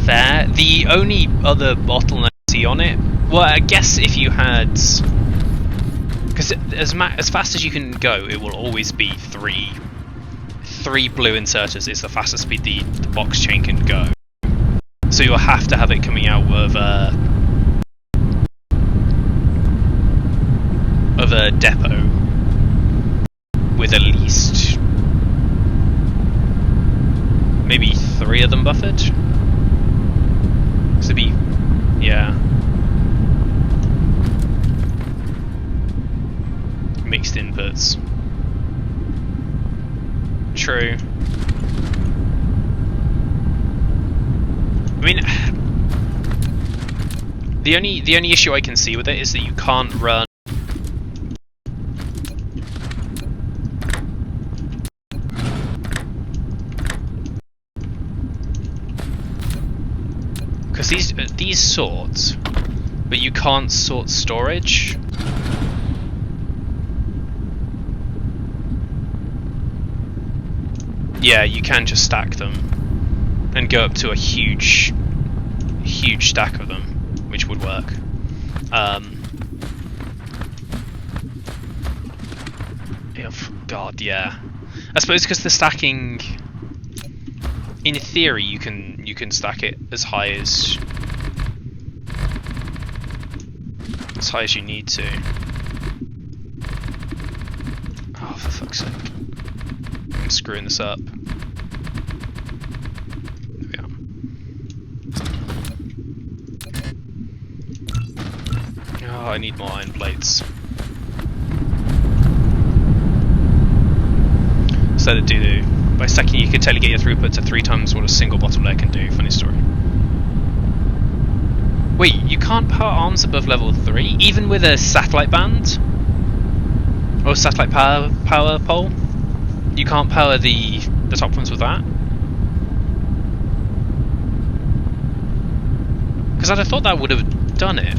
Fair. The only other bottleneck I see on it... Well, I guess if you had... Because as fast as you can go, it will always be three blue inserters is the fastest speed the box chain can go. So you'll have to have it coming out of a depot with at least maybe 3 of them buffered. So be, yeah, mixed inputs. True. I mean, the only issue I can see with it is that you can't run. Because these sort, but you can't sort storage. Yeah, you can just stack them and go up to a huge stack of them, which would work. God, yeah. I suppose because the stacking, in theory, you can stack it as high as you need to. Oh, for fuck's sake! I'm screwing this up. There we are. Oh, I need more iron plates. Instead of by stacking, you can totally get your throughput to 3 times what a single bottleneck can do. Funny story. Wait, you can't power arms above level 3, even with a satellite band or satellite power pole. You can't power the top ones with that. Because I'd have thought that would have done it.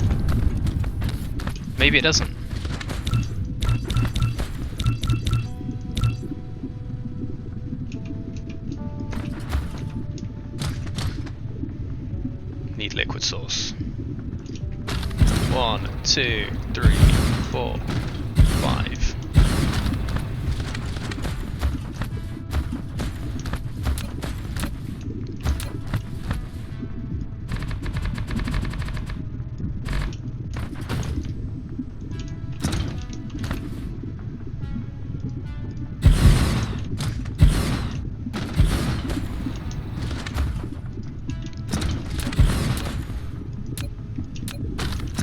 Maybe it doesn't. Need liquid source. 1, 2, 3, 4, 5.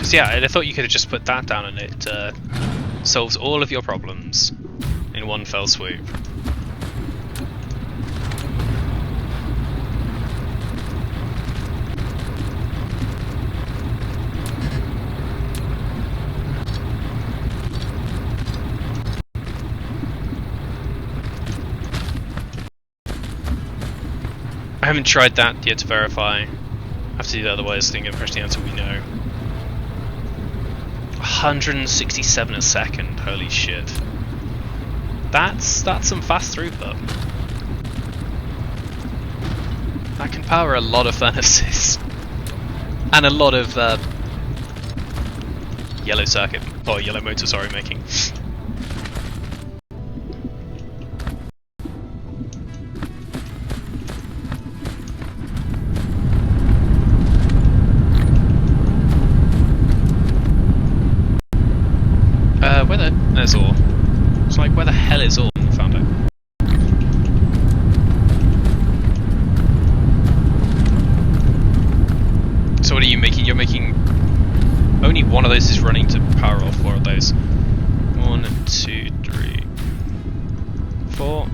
Yeah, I thought you could have just put that down and it solves all of your problems in one fell swoop. I haven't tried that yet to verify. I have to do that, otherwise I think press the answer we know. 167 a second, holy shit. That's some fast throughput. That can power a lot of furnaces. And a lot of yellow circuit, or yellow motor, sorry, making. There's ore. It's like, where the hell is ore? Found it. those is running to power all 4 of those. 1, 2, 3, 4.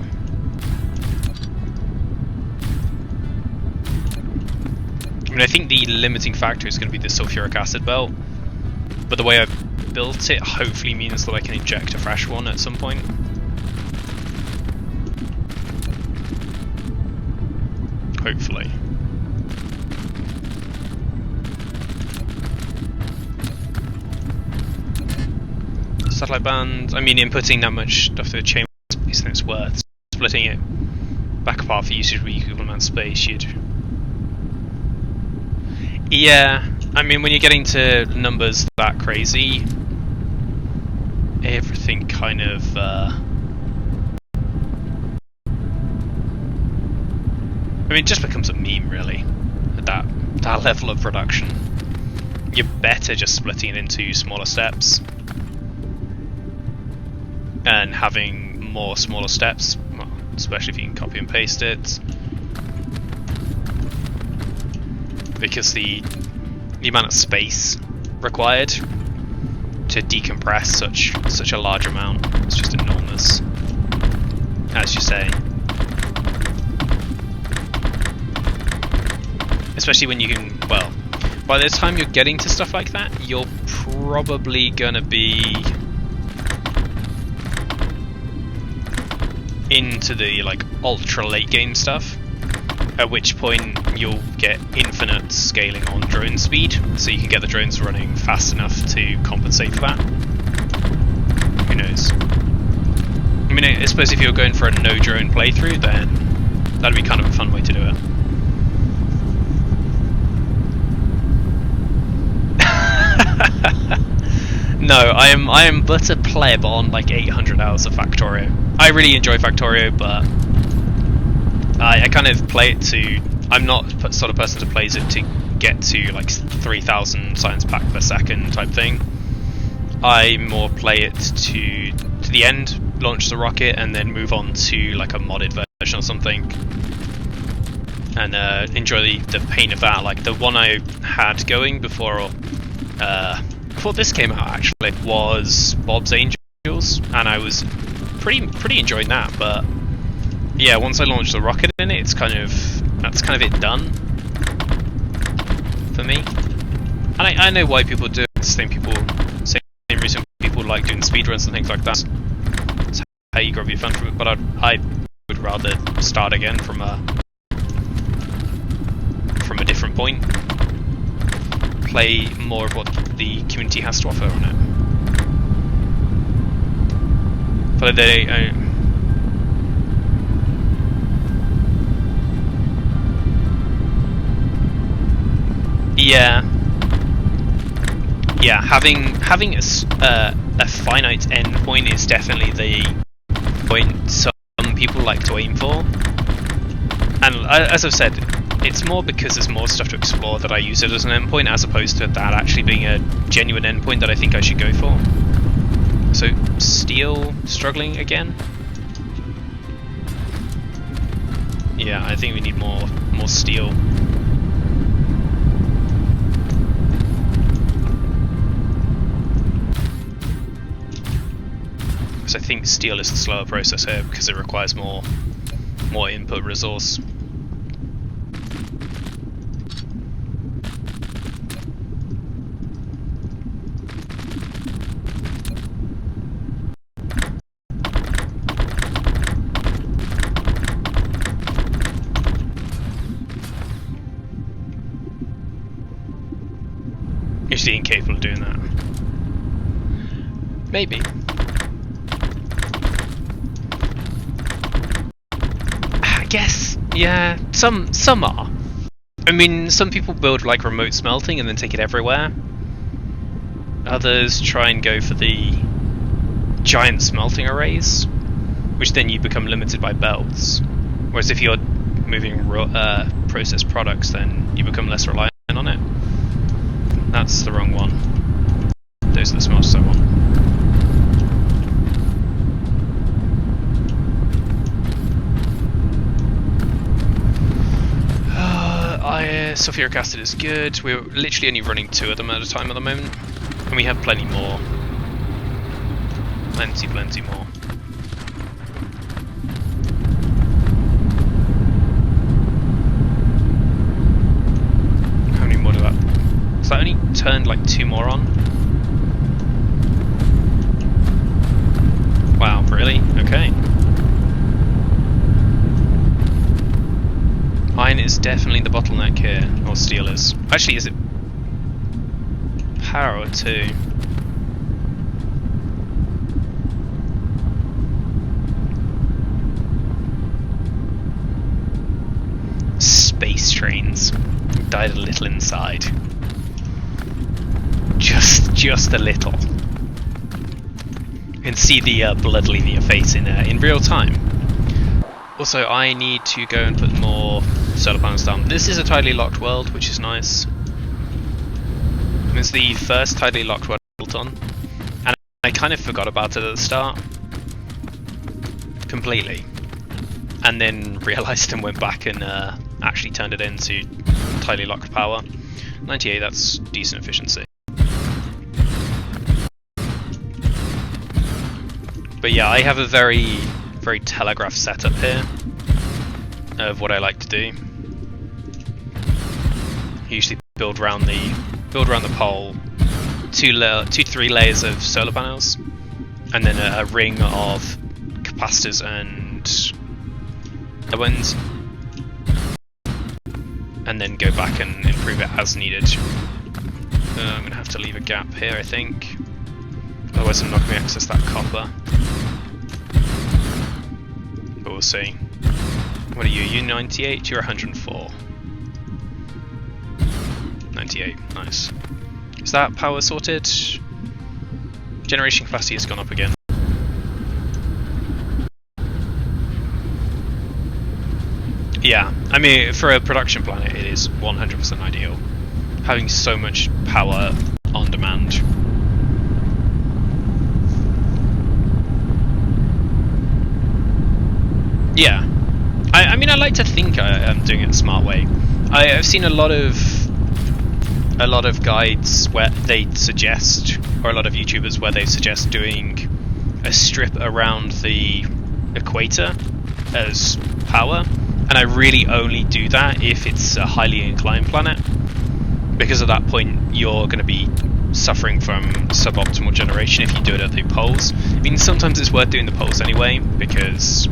I mean, I think the limiting factor is going to be the sulfuric acid belt, but the way I've built it hopefully means that I can inject a fresh one at some point. Hopefully. Satellite band, I mean, inputting that much stuff to a chamber space, then it's worth splitting it back apart for usage with equal amount of space. Yeah, I mean, when you're getting to numbers that crazy, everything kind of I mean, it just becomes a meme, really, at that level of production. You're better just splitting it into smaller steps and having more smaller steps, well, especially if you can copy and paste it, because the amount of space required to decompress such a large amount is just enormous, as you say. Especially when you can, well, by the time you're getting to stuff like that, you're probably gonna be into the like ultra late game stuff, at which point you'll get infinite scaling on drone speed, so you can get the drones running fast enough to compensate for that. Who knows? I mean, I suppose if you're going for a no drone playthrough, then that'd be kind of a fun way to do it. No, I am but a pleb on like 800 hours of Factorio. I really enjoy Factorio, but I kind of play it to... I'm not the sort of person to plays it to get to like 3,000 science pack per second type thing. I more play it to the end, launch the rocket, and then move on to like a modded version or something, and enjoy the pain of that. Like the one I had going before this came out actually was Bob's Angels, and I was pretty enjoying that. But yeah, once I launched the rocket in it, that's kind of it done for me. And I know why people do it. Same reason people like doing speedruns and things like that. It's how you grab your fun from it. But I would rather start again from a different point. Play more of what the community has to offer on it. But yeah, having a finite endpoint is definitely the point some people like to aim for. And as I've said, it's more because there's more stuff to explore that I use it as an endpoint, as opposed to that actually being a genuine endpoint that I think I should go for. So, steel struggling again? Yeah, I think we need more steel. Because I think steel is the slower process here because it requires more input resource. Is he incapable of doing that? Maybe. I guess, yeah, some are. I mean, some people build like remote smelting and then take it everywhere. Others try and go for the giant smelting arrays, which then you become limited by belts. Whereas if you're moving processed products, then you become less reliant on it. That's the wrong one. Those are the smelters I want. Sulfuric acid is good. We're literally only running 2 of them at a time at the moment, And we have plenty more. Plenty more. How many more do that? So that only turned like 2 more on? Wow, really? Okay. Iron is definitely the bottleneck here, or steel is. Actually, is it power too? Space trains. Died a little inside. Just a little. You can see the blood leaving your face in real time. Also, I need to go and put more solar panels down. This is a tidally locked world, which is nice. It's the first tidally locked world I built on, and I kind of forgot about it at the start. Completely. And then realised and went back and actually turned it into tidally locked power. 98, that's decent efficiency. But yeah, I have a very telegraphed setup here of what I like to do. Usually build around the pole, 2 to 3 layers of solar panels, and then a ring of capacitors and ones, and then go back and improve it as needed. I'm gonna have to leave a gap here, I think. Otherwise I'm not going to access that copper. But we'll see. What are you? You 98? You're 104. 98, nice. Is that power sorted? Generation capacity has gone up again. Yeah, I mean, for a production planet it is 100% ideal. Having so much power on demand. Yeah, I mean, I like to think I'm doing it the smart way. I've seen a lot of guides where they suggest, or a lot of YouTubers where they suggest doing a strip around the equator as power, and I really only do that if it's a highly inclined planet, because at that point you're going to be suffering from suboptimal generation if you do it at the poles. I mean, sometimes it's worth doing the poles anyway, because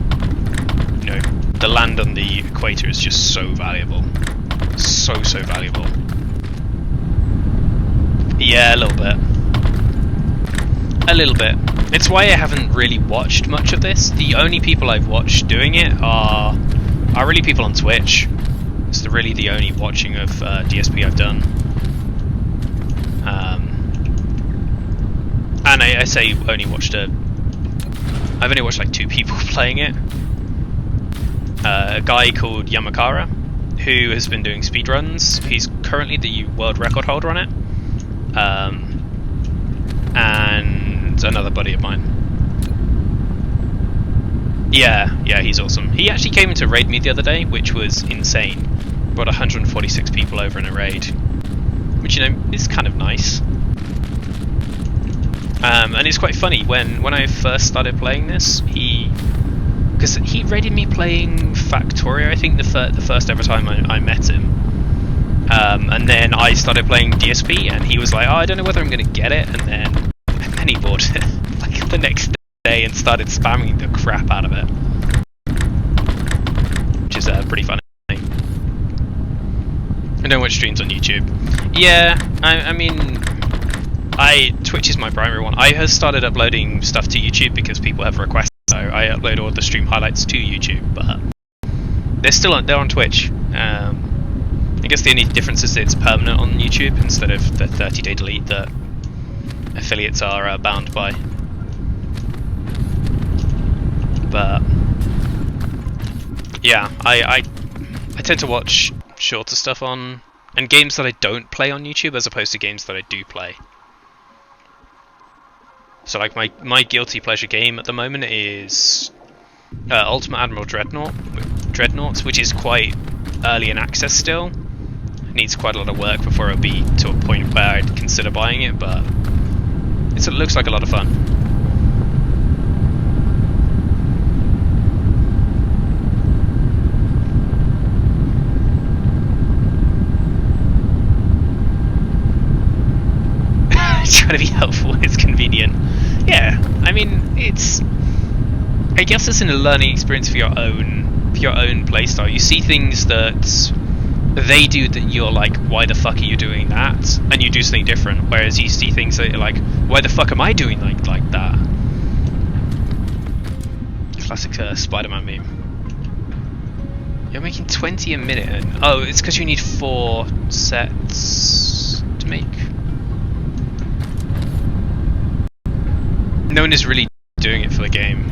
you know, the land on the equator is just so valuable. So valuable. Yeah, a little bit. A little bit. It's why I haven't really watched much of this. The only people I've watched doing it are really people on Twitch. It's really the only watching of DSP I've done. And I say only watched I've only watched like 2 people playing it. A guy called Yamakara, who has been doing speedruns. He's currently the world record holder on it. And another buddy of mine. Yeah, he's awesome. He actually came in to raid me the other day, which was insane. Brought 146 people over in a raid, which, you know, is kind of nice. And it's quite funny, when I first started playing this, because he raided me playing Factorio, I think, the first ever time I met him. And then I started playing DSP, and he was like, "Oh, I don't know whether I'm going to get it," and then he bought it like the next day and started spamming the crap out of it, which is pretty funny. I don't watch streams on YouTube. Yeah, I mean, Twitch is my primary one. I have started uploading stuff to YouTube because people have requested, so I upload all the stream highlights to YouTube, but they're on Twitch. I guess the only difference is that it's permanent on YouTube instead of the 30-day delete that affiliates are bound by. But yeah, I tend to watch shorter stuff on, and games that I don't play on YouTube as opposed to games that I do play. So like my guilty pleasure game at the moment is Ultimate Admiral Dreadnoughts, which is quite early in access still. It needs quite a lot of work before it'll be to a point where I'd consider buying it, but It looks like a lot of fun. Trying to be helpful when it's convenient. Yeah, I mean, I guess it's a learning experience for your own playstyle. You see things that they do that you're like, why the fuck are you doing that? And you do something different. Whereas you see things that you're like, why the fuck am I doing like that? Classic Spider-Man meme. You're making 20 a minute. And, oh, it's because you need 4 sets to make. No one is really doing it for the game.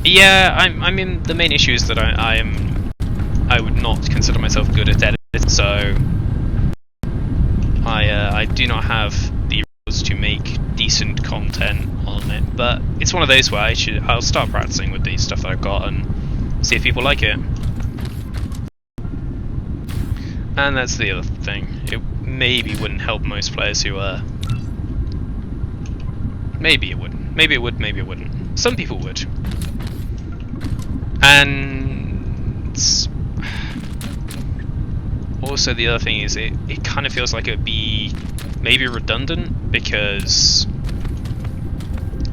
Yeah, I mean, the main issue is that I would not consider myself good at editing, so I do not have the rules to make decent content on it. But it's one of those where I'll start practicing with the stuff that I've got and see if people like it. And that's the other thing. It maybe wouldn't help most players who maybe it wouldn't. Maybe it would, maybe it wouldn't. Some people would. And also the other thing is it kind of feels like it would be maybe redundant because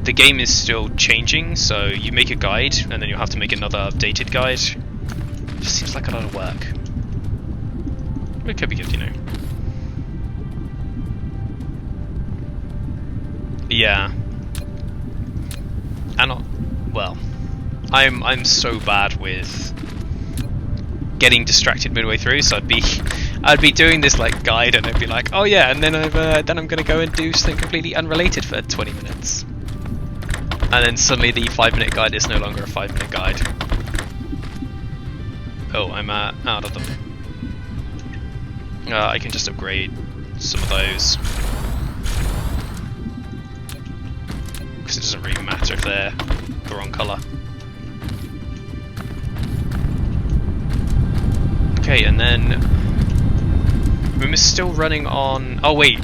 the game is still changing, so you make a guide and then you'll have to make another updated guide. It just seems like a lot of work. It could be good, you know. Yeah. And well, I'm so bad with getting distracted midway through, so I'd be doing this like guide and I'd be like, oh yeah, and then I'm gonna go and do something completely unrelated for 20 minutes. And then suddenly the 5-minute guide is no longer a 5-minute guide. Oh, I'm out of them. I can just upgrade some of those. Because it doesn't really matter if they're the wrong colour. Okay, and then we're still running on. Oh wait,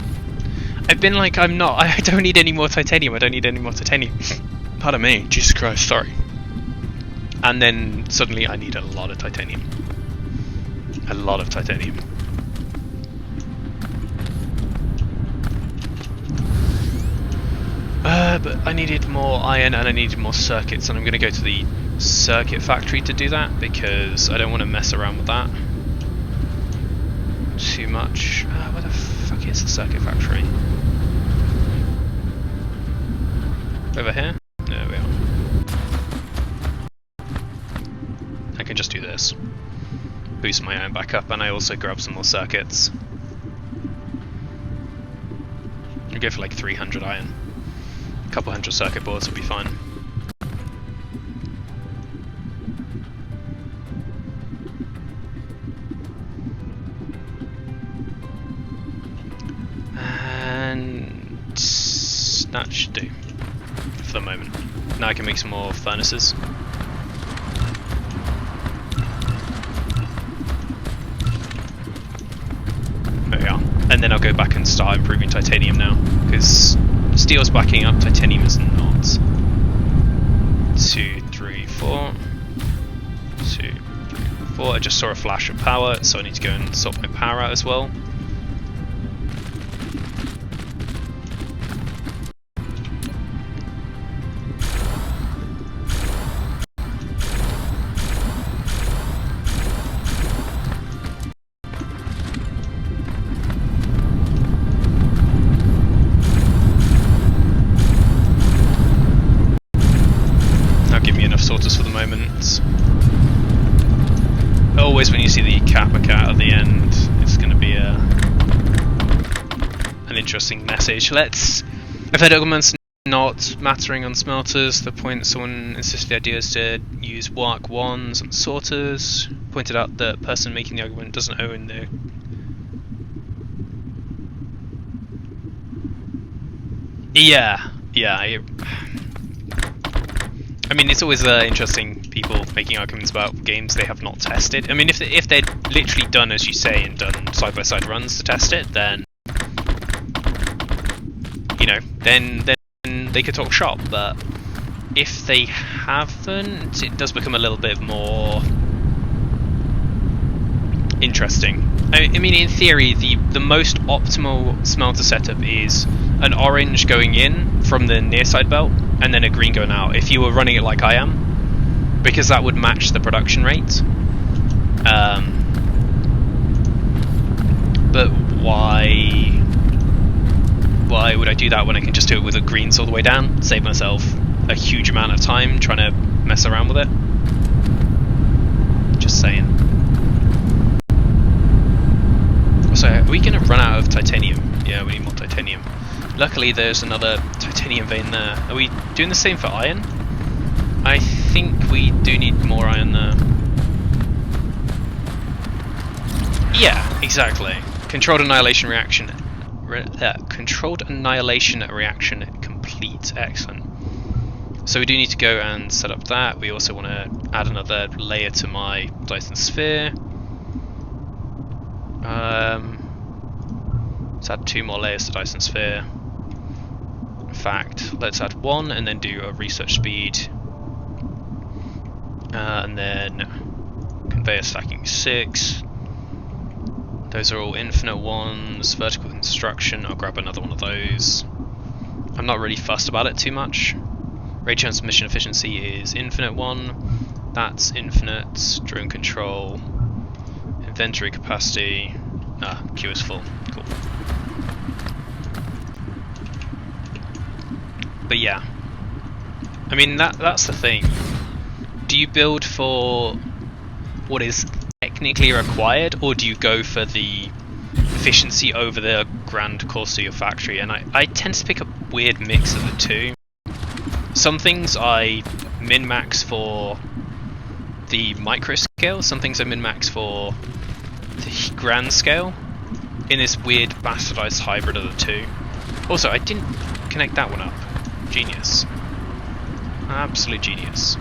I've been like, I'm not. I don't need any more titanium. I don't need any more titanium. Pardon me. Jesus Christ. Sorry. And then suddenly I need a lot of titanium. A lot of titanium. But I needed more iron and I needed more circuits, and I'm going to go to the circuit factory to do that because I don't want to mess around with that too much. Where the fuck is the circuit factory? Over here? There we are. I can just do this. Boost my iron back up, and I also grab some more circuits. I'll go for like 300 iron. A couple hundred circuit boards will be fine. And that should do for the moment. Now I can make some more furnaces. There we are. And then I'll go back and start improving titanium now, because steel's backing up, titanium is not. 2, 3, 4. 2, 3, 4. I just saw a flash of power, so I need to go and sort my power out as well. Always when you see the Kappa Cat at the end, it's going to be an interesting message. I've heard arguments not mattering on smelters. The point that someone insisted the idea is to use warp wands on sorters. Pointed out that the person making the argument doesn't own the... Yeah. I mean, it's always interesting, people making arguments about games they have not tested. I mean, if they'd literally done as you say and done side-by-side runs to test it, then, you know, then they could talk shop. But if they haven't, it does become a little bit more interesting. I mean, in theory, the most optimal smelter setup is an orange going in from the near side belt and then a green going out, if you were running it like I am, because that would match the production rate. But why would I do that when I can just do it with the greens all the way down, save myself a huge amount of time trying to mess around with it? Just saying. So, are we going to run out of titanium? Yeah, we need more titanium. Luckily, there's another titanium vein there. Are we doing the same for iron? I think we do need more iron there. Yeah, exactly. Controlled annihilation reaction. Controlled annihilation reaction complete. Excellent. So we do need to go and set up that. We also want to add another layer to my Dyson sphere. Let's add 2 more layers to Dyson sphere. In fact, let's add 1 and then do a research speed. And then conveyor stacking 6. Those are all infinite ones. Vertical construction, I'll grab another one of those. I'm not really fussed about it too much. Rate transmission efficiency is infinite 1. That's infinite. Drone control. Inventory capacity. Queue is full. Cool. But yeah. I mean, that's the thing. Do you build for what is technically required, or do you go for the efficiency over the grand cost of your factory? And I tend to pick a weird mix of the two. Some things I min-max for the micro scale, some things I min-max for the grand scale, in this weird bastardized hybrid of the two. Also, I didn't connect that one up. Genius. Absolute genius.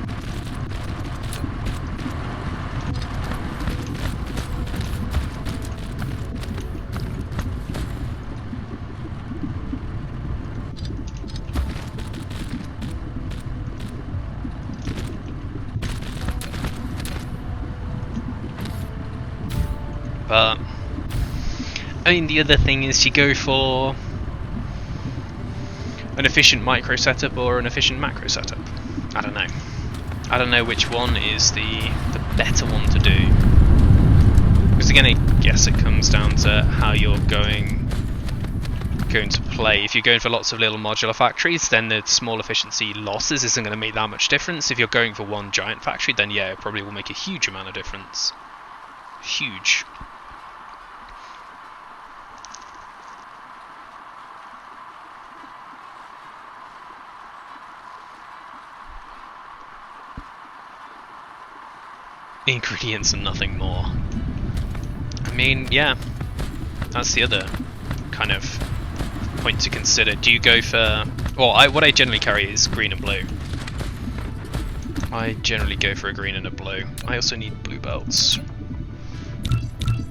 But I mean, the other thing is you go for an efficient micro setup or an efficient macro setup. I don't know. I don't know which one is the better one to do. Because again, I guess it comes down to how you're going to play. If you're going for lots of little modular factories, then the small efficiency losses isn't going to make that much difference. If you're going for one giant factory, then yeah, it probably will make a huge amount of difference. Huge. Ingredients and nothing more. I mean, yeah, that's the other kind of point to consider. Do you go for... Well, what I generally carry is green and blue. I generally go for a green and a blue. I also need blue belts.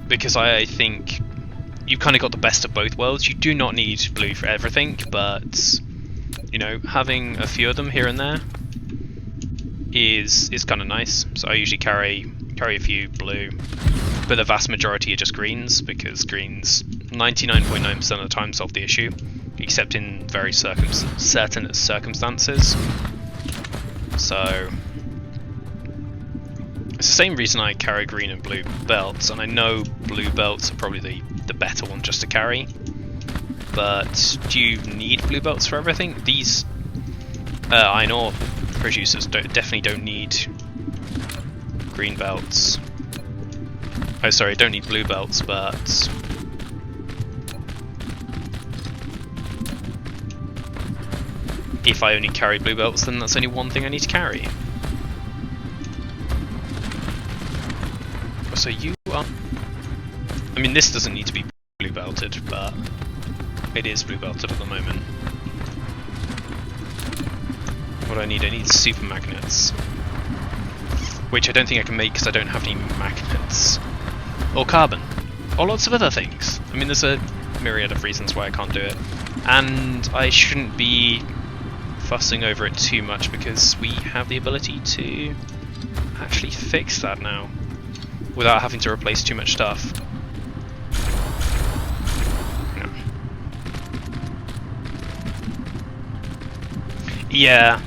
Because I think you've kind of got the best of both worlds. You do not need blue for everything, but, you know, having a few of them here and there is kind of nice. So I usually carry a few blue, but the vast majority are just greens, because greens 99.9% of the time solve the issue, except in very certain circumstances. So it's the same reason I carry green and blue belts, and I know blue belts are probably the better one just to carry. But do you need blue belts for everything? These iron ore producers definitely don't need green belts. Oh, sorry, don't need blue belts, but if I only carry blue belts, then that's only one thing I need to carry. So you are... I mean, this doesn't need to be blue belted, but it is blue belted at the moment. What do I need? I need super magnets, which I don't think I can make because I don't have any magnets. Or carbon. Or lots of other things. I mean, there's a myriad of reasons why I can't do it. And I shouldn't be fussing over it too much because we have the ability to actually fix that now without having to replace too much stuff. No. Yeah.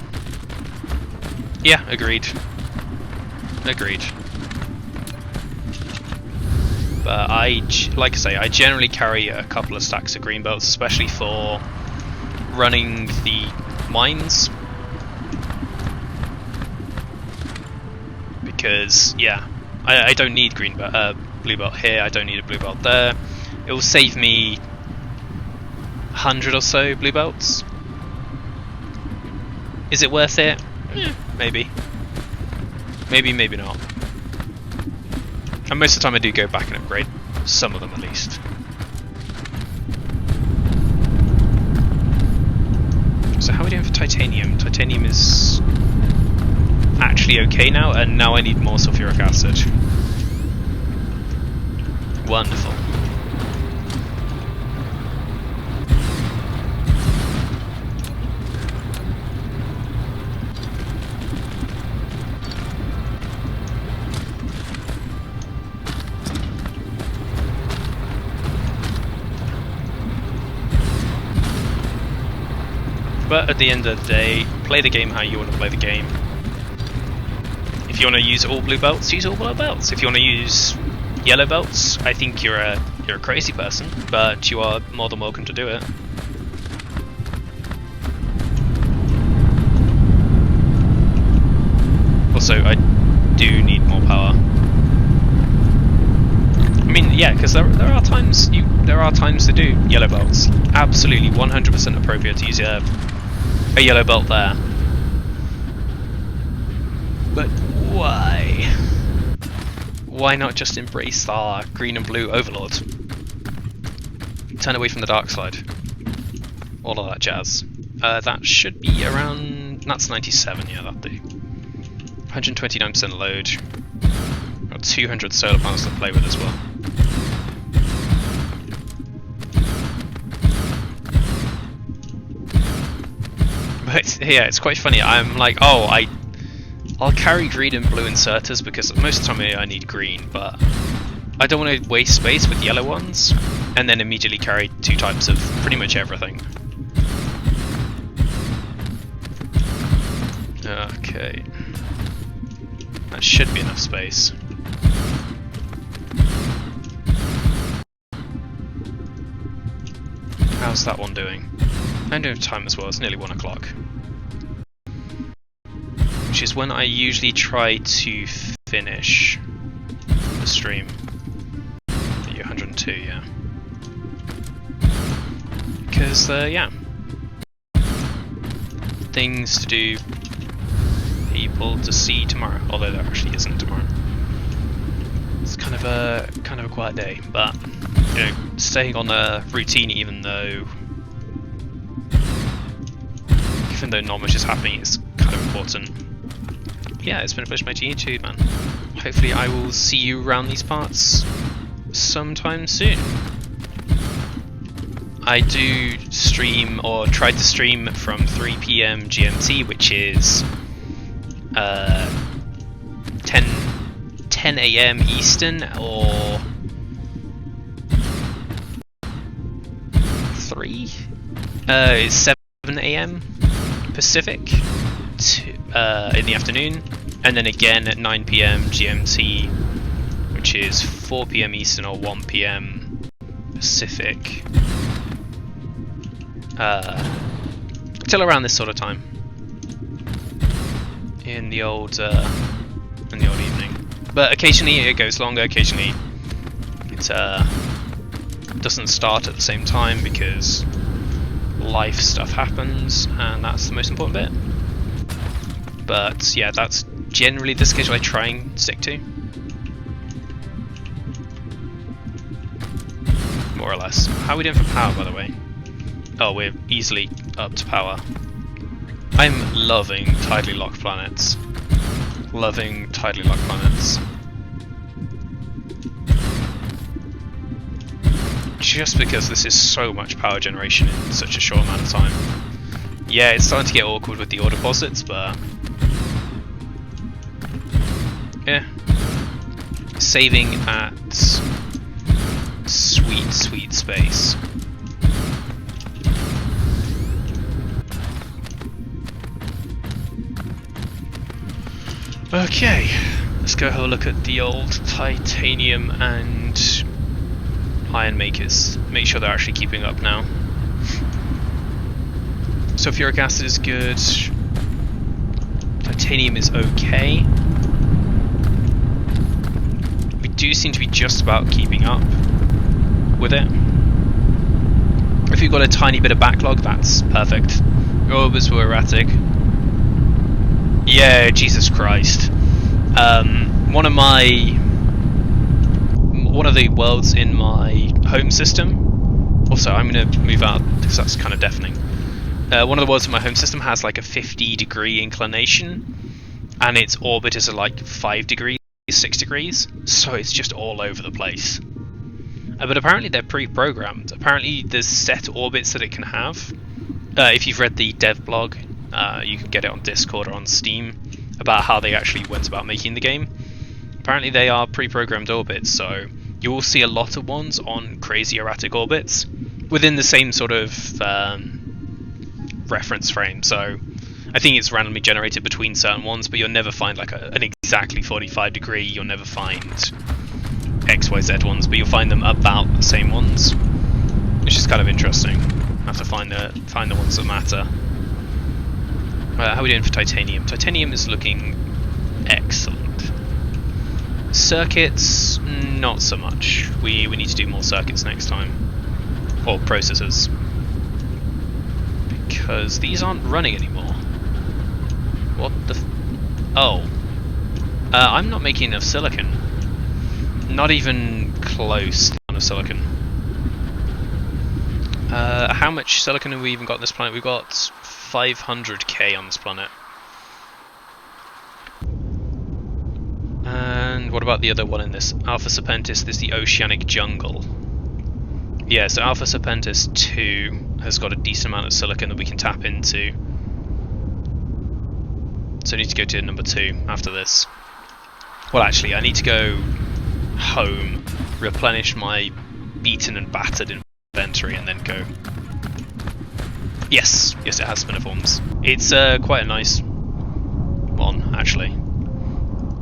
Yeah, agreed. Agreed. But like I say, I generally carry a couple of stacks of green belts, especially for running the mines. Because, yeah, I don't need blue belt here, I don't need a blue belt there. It will save me 100 or so blue belts. Is it worth it? Maybe. Maybe not. And most of the time I do go back and upgrade some of them at least. So how are we doing for titanium? Titanium is actually okay now, and now I need more sulfuric acid. Wonderful. But at the end of the day, play the game how you want to play the game. If you want to use all blue belts, use all blue belts. If you want to use yellow belts, I think you're a crazy person, but you are more than welcome to do it. Also, I do need more power. I mean, yeah, because there are times to do yellow belts. Absolutely, 100% appropriate to use a yellow belt there. But why? Why not just embrace our green and blue overlord? Turn away from the dark side. All of that jazz. That should be around... That's 97, yeah, that'll do. 129% load. Got 200 solar panels to play with as well. But yeah, it's quite funny. I'm like, oh, I'll carry green and blue inserters because most of the time I need green, but I don't want to waste space with yellow ones and then immediately carry two types of pretty much everything. Okay. That should be enough space. How's that one doing? I don't have time as well, it's nearly 1 o'clock. Which is when I usually try to finish the stream. 102, yeah. Because, yeah. Things to do, people to see tomorrow, although there actually isn't tomorrow. It's kind of a quiet day, but you know, staying on a routine even though not much is happening is kind of important. Yeah, it's been a pleasure making YouTube, man. Hopefully I will see you around these parts sometime soon. I do stream, or try to stream, from 3 PM GMT, which is 10 AM Eastern, or 3? It's 7 AM Pacific in the afternoon, and then again at 9 PM GMT, which is 4 PM Eastern or 1 PM Pacific. Till around this sort of time in the old evening. But occasionally it goes longer. Occasionally it doesn't start at the same time because life stuff happens, and that's the most important bit. But yeah, that's generally the schedule I try and stick to, more or less. How are we doing for power, by the way? Oh, we're easily up to power. I'm loving tidally locked planets. Loving tidally locked planets. just because this is so much power generation in such a short amount of time. Yeah, it's starting to get awkward with the ore deposits, but yeah, saving at sweet space. Okay, let's go have a look at the old titanium and iron makers. Make sure they're actually keeping up now. Sulfuric acid is good. Titanium is okay. We do seem to be just about keeping up with it. If you've got a tiny bit of backlog, that's perfect. Orbits were erratic. Yeah, Jesus Christ. One of the worlds in my home system. Also, I'm going to move out because that's kind of deafening. One of the worlds in my home system has like a 50-degree inclination, and its orbit is at like 5 degrees, 6 degrees, so it's just all over the place. But apparently they're pre-programmed. Apparently there's set orbits that it can have. If you've read the dev blog, you can get it on Discord or on Steam about how they actually went about making the game. Apparently they are pre-programmed orbits, so you will see a lot of ones on crazy erratic orbits within the same sort of reference frame. So I think it's randomly generated between certain ones, but you'll never find like an exactly 45 degree, you'll never find XYZ ones, but you'll find them about the same ones, which is kind of interesting. I have to find the ones that matter. How are we doing for titanium? Titanium is looking excellent. Circuits, not so much. We need to do more circuits next time. Or processors. Because these aren't running anymore. What the oh. I'm not making enough silicon. Not even close to enough silicon. How much silicon have we even got on this planet? We've got 500k on this planet. And what about the other one in this? Alpha Serpentis, this is the Oceanic Jungle. Yeah, so Alpha Serpentis 2 has got a decent amount of silicon that we can tap into. So I need to go to number 2 after this. Well, actually, I need to go home, replenish my beaten and battered inventory, and then go. Yes, it has spiniforms. It's quite a nice one, actually.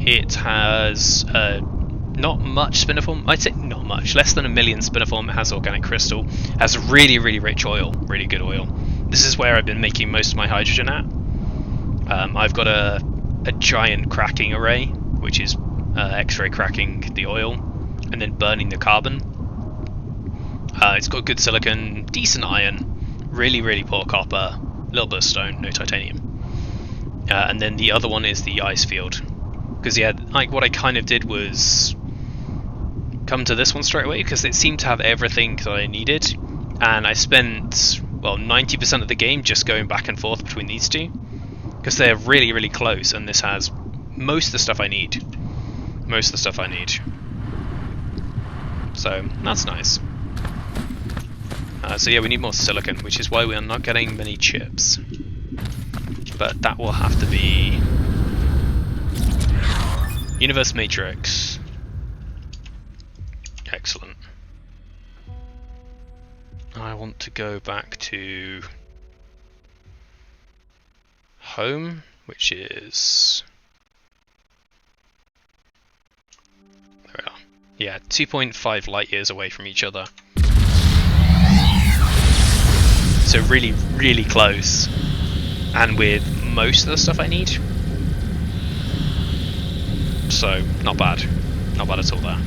It has not much spiniform. I'd say not much, less than 1 million spiniform. It has organic crystal. It has really rich oil, really good oil. This is where I've been making most of my hydrogen at. I've got a giant cracking array, which is X-ray cracking the oil and then burning the carbon. It's got good silicon, decent iron, really poor copper, a little bit of stone, no titanium. And then the other one is the ice field. Because yeah, like what I kind of did was come to this one straight away because it seemed to have everything that I needed, and I spent, well, 90% of the game just going back and forth between these two because they're really close, and this has most of the stuff I need. So that's nice. So yeah, we need more silicon, which is why we are not getting many chips. But that will have to be Universe Matrix. Excellent. I want to go back to home, which is there we are. Yeah, 2.5 light years away from each other. So really close, and with most of the stuff I need. So not bad at all there.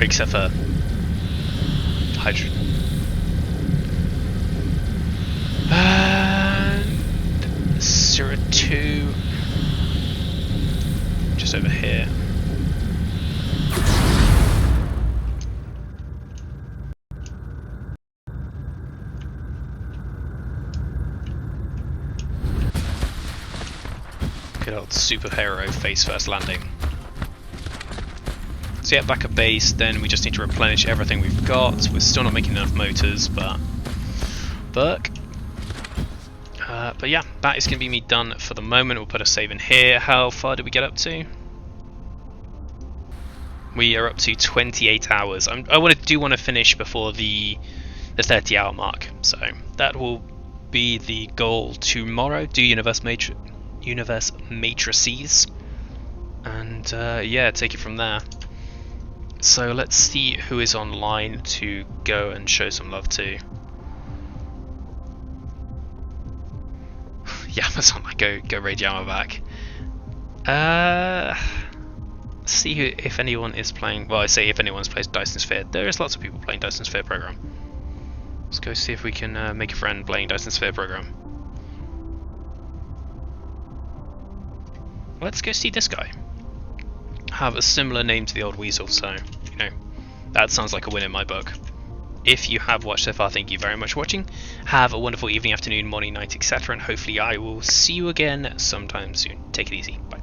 Except for hydrogen. And Syrah 2 just over here. Good old superhero face first landing. So yeah, back at base, then we just need to replenish everything we've got. We're still not making enough motors, but yeah, that is going to be me done for the moment. We'll put a save in here. How far did we get up to? We are up to 28 hours. I do want to finish before the 30-hour mark, so that will be the goal tomorrow. Do universe matrices, and yeah, take it from there. So let's see who is online to go and show some love to. Yeah, Amazon, go raid Yama back. See if anyone is playing. Well, I say if anyone's played Dyson Sphere. There is lots of people playing Dyson Sphere program. Let's go see if we can make a friend playing Dyson Sphere program. Let's go see this guy. Have a similar name to the old weasel, so you know that sounds like a win in my book. If you have watched so far, thank you very much for watching. Have a wonderful evening, afternoon, morning, night, etc. And hopefully I will see you again sometime soon. Take it easy. Bye.